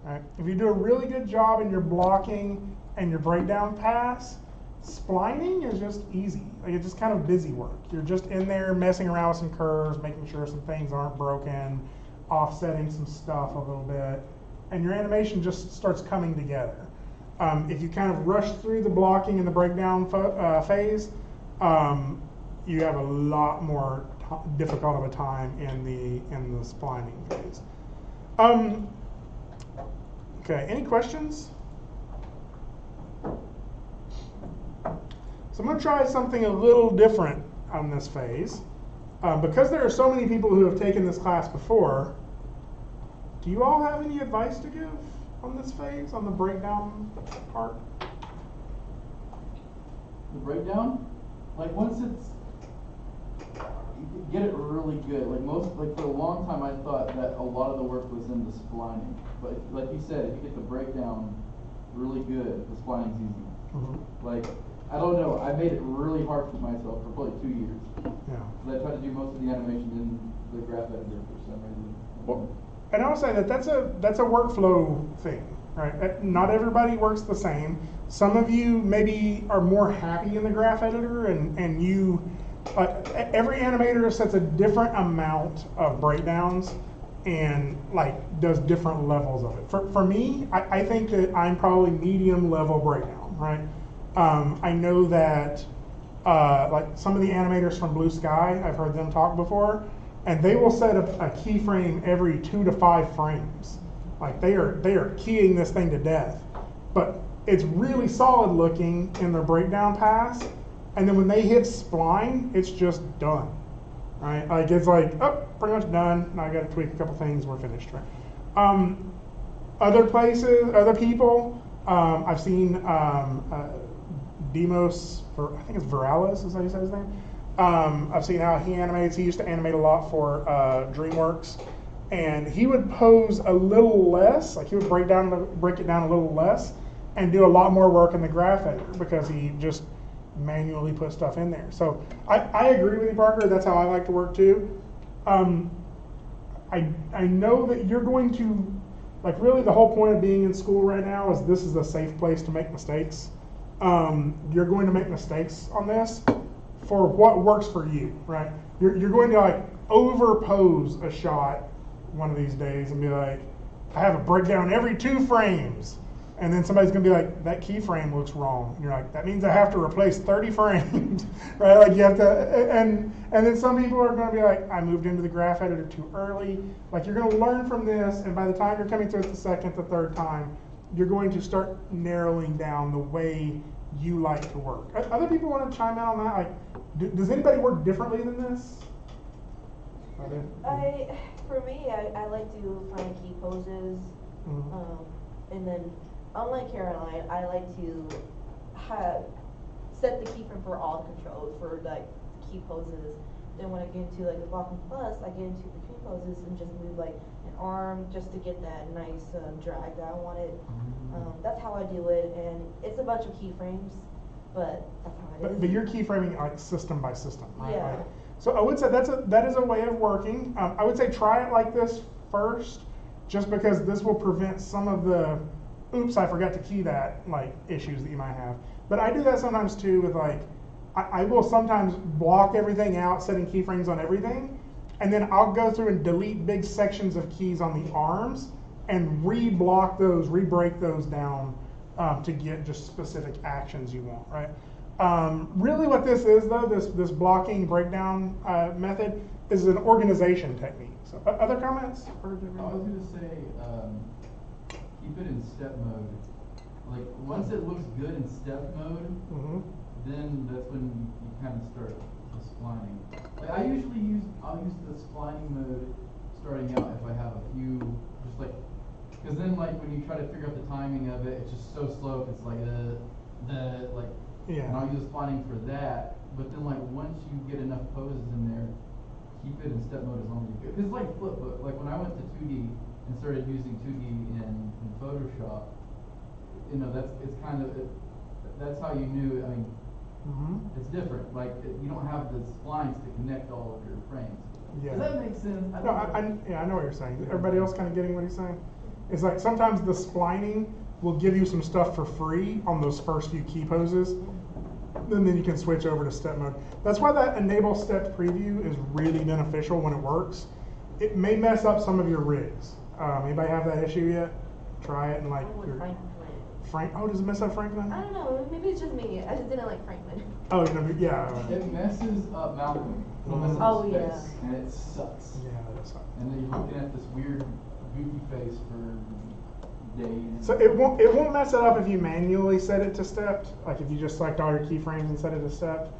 Right? If you do a really good job in your blocking and your breakdown pass, splining is just easy. Like, it's just kind of busy work. You're just in there messing around with some curves, making sure some things aren't broken, offsetting some stuff a little bit, and your animation just starts coming together. If you kind of rush through the blocking and the breakdown phase, you have a lot more difficult of a time in the splining phase. Okay, any questions? So I'm going to try something a little different on this phase. Because there are so many people who have taken this class before, do you all have any advice to give on this phase, on the breakdown part? The breakdown? Like, once it's, you can get it really good. Like for a long time I thought that a lot of the work was in the splining. But like you said, if you get the breakdown really good, the splining's easy. Mm-hmm. Like, I don't know, I made it really hard for myself for probably 2 years. Yeah. Because I tried to do most of the animation in the graph editor for some reason. Well, and I'll say that that's a workflow thing, right? Not everybody works the same. Some of you maybe are more happy in the graph editor, and you, every animator sets a different amount of breakdowns and like does different levels of it. For me, I think that I'm probably medium level breakdown, right? I know that like some of the animators from Blue Sky, I've heard them talk before, and they will set a keyframe every 2 to 5 frames. Like they are keying this thing to death. But it's really solid looking in their breakdown pass, and then when they hit spline, it's just done. Right? Like it's like, oh, pretty much done. Now I got to tweak a couple things. We're finished. Right? Other places, other people, I've seen Demos, I think it's Viralis, is how you say his name. I've seen how he animates. He used to animate a lot for DreamWorks, and he would pose a little less. Like he would break it down a little less, and do a lot more work in the graph editor because he just manually put stuff in there. So I agree with you, Parker. That's how I like to work too. I know that you're going to, like, really the whole point of being in school right now is this is a safe place to make mistakes. You're going to make mistakes on this for what works for you, right? You're going to like overpose a shot one of these days and be like, I have a breakdown every 2 frames. And then somebody's gonna be like, that keyframe looks wrong. And you're like, that means I have to replace 30 frames, right? Like you have to, and then some people are gonna be like, I moved into the graph editor too early. Like you're gonna learn from this, and by the time you're coming through it the second, the third time, you're going to start narrowing down the way you like to work. Other people want to chime in on that? Like, does anybody work differently than this? For me, I like to find key poses, and then, unlike Caroline, I like to set the keyframe for all controls for like key poses. Then when I get into like the blocking plus, I get into between poses and just move like an arm just to get that nice drag that I wanted. That's how I do it, and it's a bunch of keyframes, but that's how it is. But you're keyframing like system by system, right? Yeah. Like, so I would say that is a way of working. I would say try it like this first, just because this will prevent some of the oops, I forgot to key that like issues that you might have. But I do that sometimes too with like, I will sometimes block everything out, setting keyframes on everything, and then I'll go through and delete big sections of keys on the arms and re-block those, re-break those down to get just specific actions you want, right? Really what this is though, this blocking breakdown method is an organization technique. So other comments? I was going to say, keep it in step mode. Like once it looks good in step mode, then that's when you kind of start the splining. Like I'll use the splining mode starting out if I have a few, just like, because then like when you try to figure out the timing of it, it's just so slow. It's like like. Yeah. And I'll use splining for that, but then like once you get enough poses in there, keep it in step mode as long as you can. It's like flipbook. Like when I went to 2D and started using 2D in Photoshop, you know, that's how you knew. I mean, it's different. Like you don't have the splines to connect all of your frames. Yeah. Does that make sense? No, I know what you're saying. Everybody else kind of getting what he's saying? It's like sometimes the splining will give you some stuff for free on those first few key poses, and then you can switch over to step mode. That's why that enable stepped preview is really beneficial when it works. It may mess up some of your rigs. Anybody have that issue yet? Try it and like Oh, does it mess up Franklin? I don't know, maybe it's just me. I just didn't like Franklin. Oh, yeah. It messes up Malcolm. It'll mess up his yeah. face, and it sucks. Yeah, that sucks. And then you're looking at this weird, goofy face for days. So it won't mess it up if you manually set it to stepped. Like if you just select all your keyframes and set it to stepped,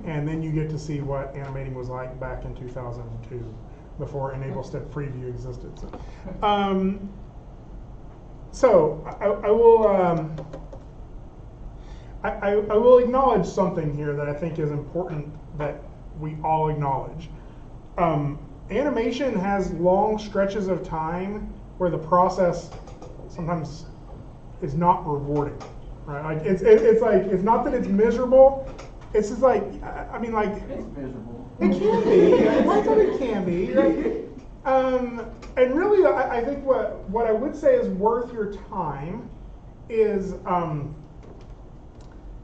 and then you get to see what animating was like back in 2002, before enable step preview existed. So I will acknowledge something here that I think is important that we all acknowledge. Animation has long stretches of time where the process sometimes is not rewarding, right? Like it's like, it's not that it's miserable. It's just like, I mean, like It's miserable. it can be. I thought it can be. Right? And really, I think what I would say is worth your time is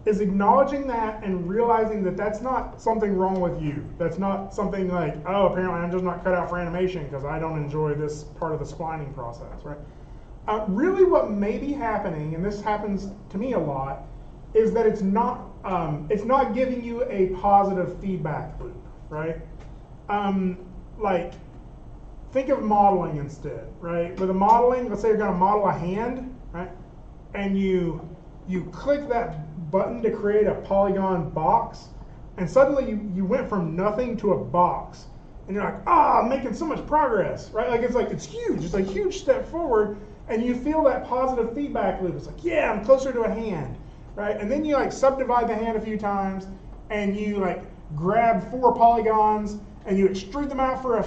acknowledging that and realizing that that's not something wrong with you. That's not something like, oh, apparently I'm just not cut out for animation because I don't enjoy this part of the splining process, right? Really what may be happening, and this happens to me a lot, is that it's not giving you a positive feedback loop, right? Like, think of modeling instead, right? With a modeling, let's say you're gonna model a hand, right? And you click that button to create a polygon box, and suddenly you went from nothing to a box. And you're like, I'm making so much progress, right? It's huge, it's a huge step forward, and you feel that positive feedback loop. It's like, yeah, I'm closer to a hand, right? And then you like subdivide the hand a few times, and you like grab 4 polygons, and you extrude them out for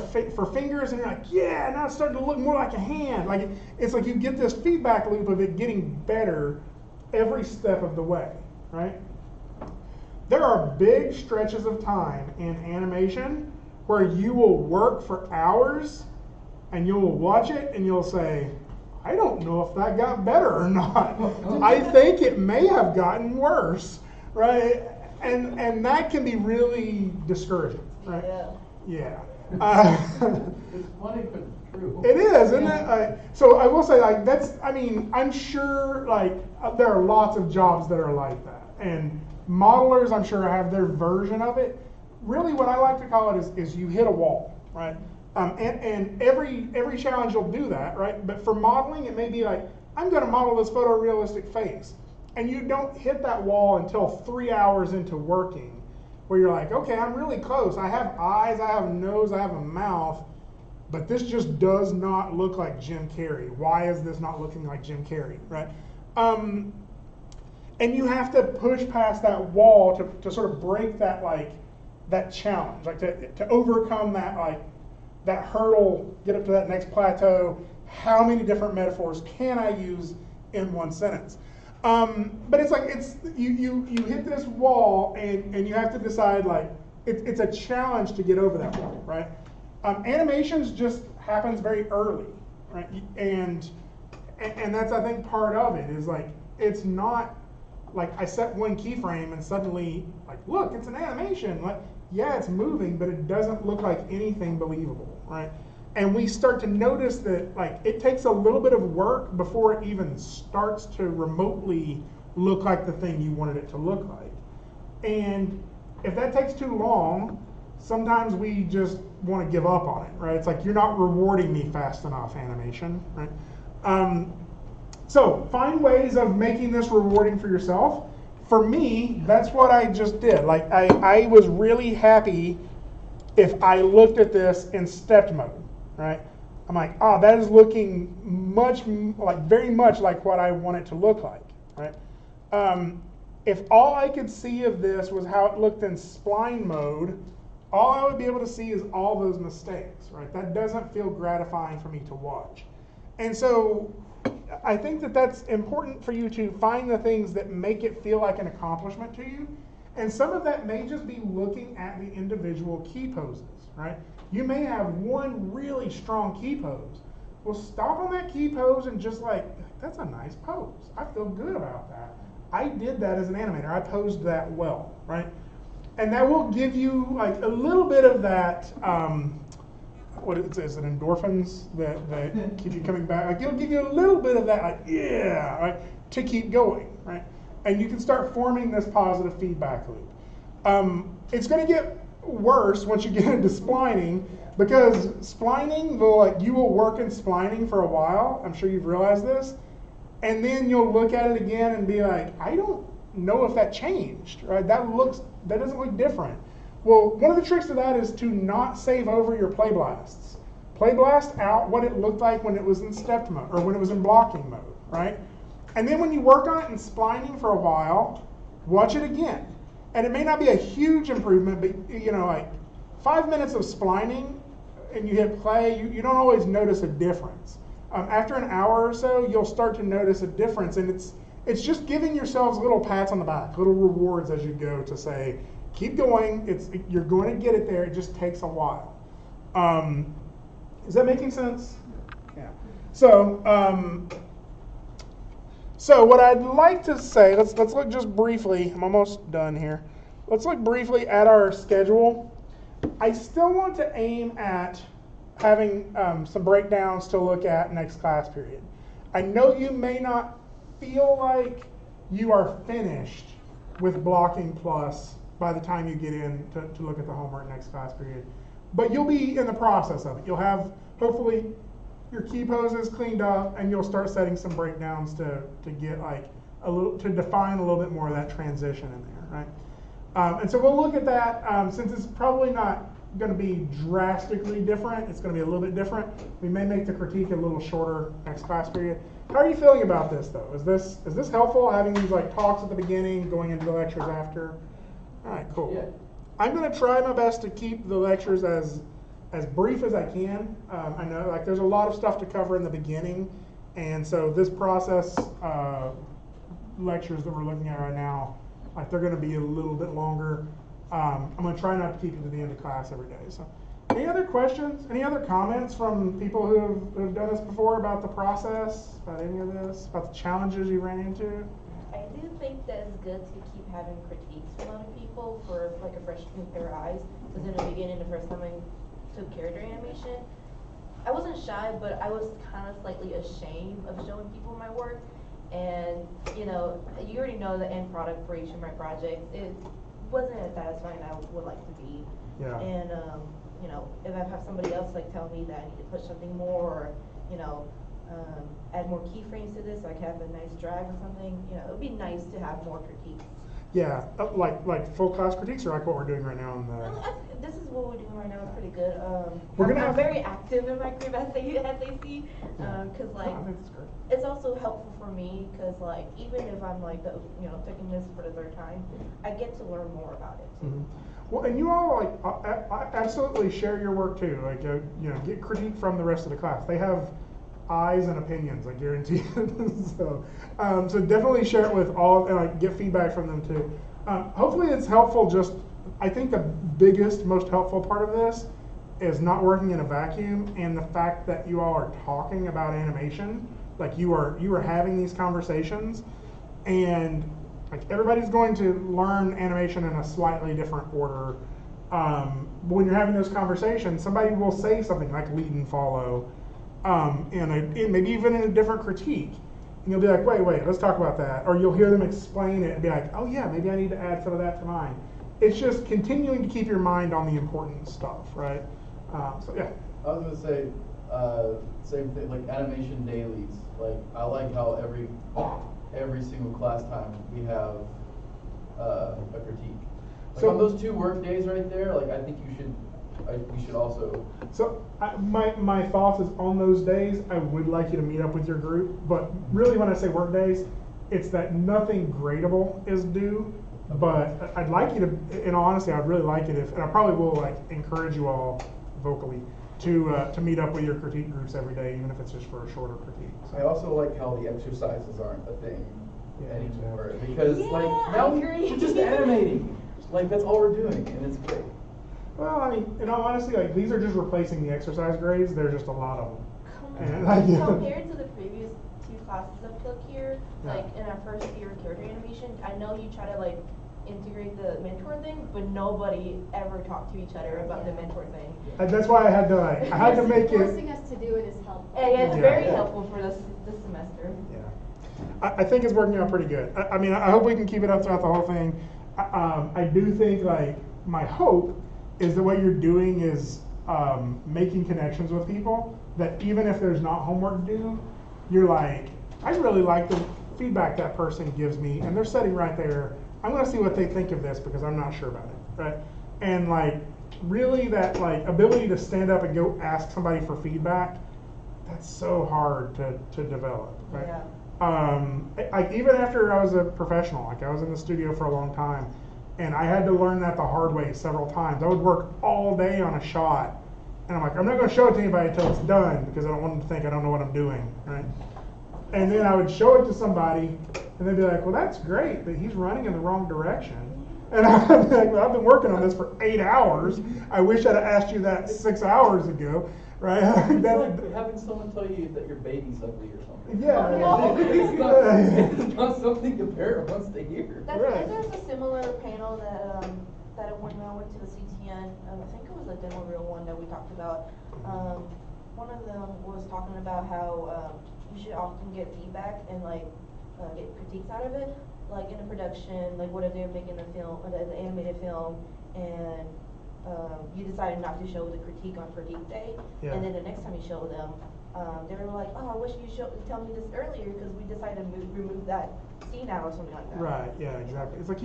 fingers, and you're like, yeah, now it's starting to look more like a hand. Like it's like you get this feedback loop of it getting better every step of the way, right? There are big stretches of time in animation where you will work for hours and you'll watch it and you'll say, I don't know if that got better or not. I think it may have gotten worse, right? And that can be really discouraging, right? Yeah. It's funny, but it's true. It is, isn't it? So I will say, like, I'm sure, like, there are lots of jobs that are like that. And modelers, I'm sure, have their version of it. Really, what I like to call it is you hit a wall, right? And every challenge will do that, right? But for modeling, it may be like, I'm going to model this photorealistic face. And you don't hit that wall until 3 hours into working, where you're like, okay, I'm really close. I have eyes, I have a nose, I have a mouth, but this just does not look like Jim Carrey. Why is this not looking like Jim Carrey, right? And you have to push past that wall to sort of break that, like, that challenge, like to overcome that, like, that hurdle, get up to that next plateau. How many different metaphors can I use in one sentence? But it's like, you hit this wall and you have to decide, like, it's a challenge to get over that wall, right? Animations just happens very early, right? And that's, I think, part of it is, like, it's not like I set one keyframe and suddenly, like, look, it's an animation. Like, yeah, it's moving, but it doesn't look like anything believable, right? And we start to notice that, like, it takes a little bit of work before it even starts to remotely look like the thing you wanted it to look like. And if that takes too long, sometimes we just want to give up on it, right? It's like, you're not rewarding me fast enough, animation, right? So find ways of making this rewarding for yourself. For me, that's what I just did. Like, I was really happy if I looked at this in stepped mode, right? I'm like, oh, that is looking very much like what I want it to look like, right? If all I could see of this was how it looked in spline mode, all I would be able to see is all those mistakes, right? That doesn't feel gratifying for me to watch. And so I think that that's important for you to find the things that make it feel like an accomplishment to you. And some of that may just be looking at the individual key poses, right? You may have one really strong key pose. Well, stop on that key pose and just, like, that's a nice pose. I feel good about that. I did that as an animator. I posed that well, right? And that will give you, like, a little bit of that, is it endorphins that keep you coming back? Like, it'll give you a little bit of that, like, yeah, right, to keep going, right? And you can start forming this positive feedback loop. It's going to get worse once you get into splining, because splining you will work in splining for a while. I'm sure you've realized this, and then you'll look at it again and be like, I don't know if that changed, right? That doesn't look different. Well, one of the tricks to that is to not save over your play blasts. Play blast out what it looked like when it was in stepped mode or when it was in blocking mode, right? And then when you work on it in splining for a while, watch it again. And it may not be a huge improvement, but, like 5 minutes of splining and you hit play, you don't always notice a difference. After an hour or so, you'll start to notice a difference, and it's just giving yourselves little pats on the back, little rewards as you go to say, keep going. You're going to get it there. It just takes a while. Is that making sense? Yeah. So what I'd like to say, let's look just briefly. I'm almost done here. Let's look briefly at our schedule. I still want to aim at having some breakdowns to look at next class period. I know you may not feel like you are finished with blocking plus by the time you get in to look at the homework next class period. But you'll be in the process of it. You'll have, hopefully, your key poses cleaned up, and you'll start setting some breakdowns to get, like, to define a little bit more of that transition in there, right? And so we'll look at that. Since it's probably not going to be drastically different, it's going to be a little bit different. We may make the critique a little shorter next class period. How are you feeling about this, though? Is this helpful, having these, like, talks at the beginning, going into the lectures after? All right, cool. Yeah. I'm going to try my best to keep the lectures as brief as I can. I know, like, there's a lot of stuff to cover in the beginning, and so this process lectures that we're looking at right now, like, they're going to be a little bit longer. I'm going to try not to keep it to the end of class every day. So Any other questions? Any other comments from people who've done this before about the process, about any of this, about the challenges you ran into? I do think that it's good to keep having critiques from other people for like a fresh new pair of eyes. Because in the beginning, the first time I took character animation, I wasn't shy, but I was kind of slightly ashamed of showing people my work. And you know, you already know the end product for each of my projects. It wasn't as satisfying as I would like to be. Yeah. And you know, if I have somebody else like tell me that I need to push something more, or you know, add more keyframes to this so I can have a nice drag or something, you know, it would be nice to have more critiques. Yeah, like full class critiques, or like what we're doing right now in the. This is what we're doing right now. It's pretty good. I'm very active in my group at LAC, because like I think it's great. it's also helpful for me because like even if I'm like taking this for the third time, I get to learn more about it. Mm-hmm. Well, and you all I absolutely share your work too. Like get critique from the rest of the class. They have eyes and opinions, I guarantee it. so definitely share it with all and like get feedback from them too. Hopefully it's helpful. Just I think the biggest, most helpful part of this is not working in a vacuum, and the fact that you all are talking about animation, like you are having these conversations, and like everybody's going to learn animation in a slightly different order. When you're having those conversations, somebody will say something like lead and follow, maybe even in a different critique. And you'll be like, wait, let's talk about that. Or you'll hear them explain it and be like, oh yeah, maybe I need to add some of that to mine. It's just continuing to keep your mind on the important stuff, right? So yeah. I was gonna say, same thing, like animation dailies. Like I like how every single class time we have a critique. Like So- on those 2 work days right there, like I think you should also. So my thoughts is on those days, I would like you to meet up with your group, but really when I say work days, it's that nothing gradable is due, but I'd like you to, in all honesty, I'd really like it if, and I probably will like encourage you all vocally to meet up with your critique groups every day, even if it's just for a shorter critique. I also like how the exercises aren't a thing Yeah, anymore because Yeah, like I now agree. we're just animating. Like that's all we're doing, and it's great. Well, I mean, in all honesty, like these are just replacing the exercise grades. There's just a lot of them. And, Compared to the previous 2 classes I took here, Yeah. like in our first year of character animation, I know you try to like integrate the mentor thing, but nobody ever talked to each other about the mentor thing. That's why I had to make it. Forcing us to do it is helpful. And it's Yeah. very helpful for this semester. Yeah, I think it's working out pretty good. I mean, I hope we can keep it up throughout the whole thing. I do think like my hope is that what you're doing is making connections with people. That even if there's not homework due, you're like, I really like the feedback that person gives me, and they're sitting right there. I'm gonna see what they think of this because I'm not sure about it, right? And like, really, that like ability to stand up and go ask somebody for feedback, that's so hard to develop, right? Yeah. Even after I was a professional, like I was in the studio for a long time, and I had to learn that the hard way several times. I would work all day on a shot, and I'm like, I'm not going to show it to anybody until it's done because I don't want them to think I don't know what I'm doing, right? And then I would show it to somebody, and they'd be like, well, that's great, but he's running in the wrong direction. And I'd be like, well, I've been working on this for 8 hours. I wish I'd have asked you that 6 hours ago, right? It's like having someone tell you that your baby's ugly or something. Yeah. It's not something the parent wants to hear. Right. There's a similar panel that when I went to the CTN, I think it was a demo reel one that we talked about. One of them was talking about how you should often get feedback and like get critiques out of it, like in a production, like what if they're making a film, the animated film, and you decided not to show the critique on critique day, Yeah. and then the next time you show them, they were like, oh, I wish you tell me this earlier because we decided to remove that scene out or something like that. Right, yeah, exactly. It's like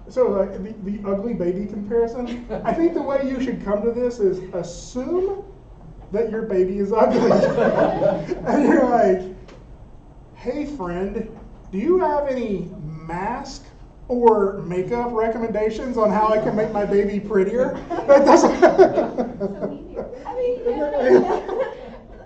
so like the ugly baby comparison, I think the way you should come to this is assume that your baby is ugly. And you're like, hey friend, do you have any mask or makeup recommendations on how I can make my baby prettier? I mean,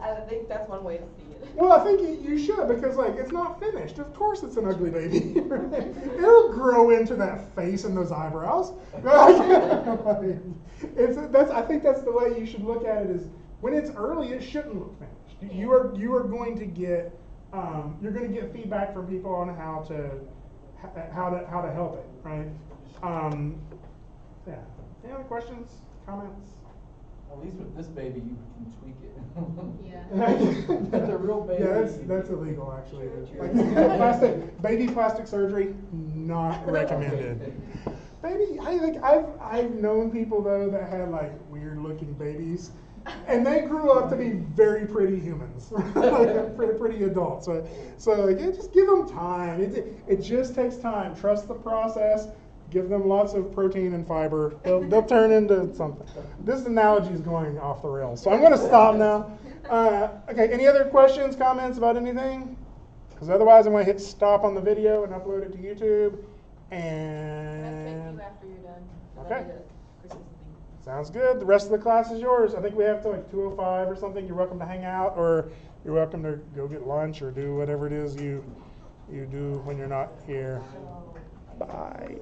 I think that's one way to see it. Well, I think you should, because like it's not finished. Of course, it's an ugly baby. It'll grow into that face and those eyebrows. I think that's the way you should look at it. Is when it's early, it shouldn't look finished. You are going to get you're going to get feedback from people on how to help it, right? Yeah. Any other questions, comments? At least with this baby, you can tweak it. Yeah. That's a real baby. Yeah, that's illegal actually. True. Like, baby plastic surgery, not recommended. Baby, I think I've known people though that had like weird looking babies, and they grew up to be very pretty humans, like pretty adults. So yeah, just give them time. It just takes time. Trust the process. Give them lots of protein and fiber. They'll turn into something. This analogy is going off the rails, so I'm going to stop now. Okay, any other questions, comments about anything? Because otherwise I'm going to hit stop on the video and upload it to YouTube. And I'll take you after you're done. Okay. Christmas thing. Sounds good. The rest of the class is yours. I think we have to like 2:05 or something. You're welcome to hang out, or you're welcome to go get lunch or do whatever it is you do when you're not here. Bye.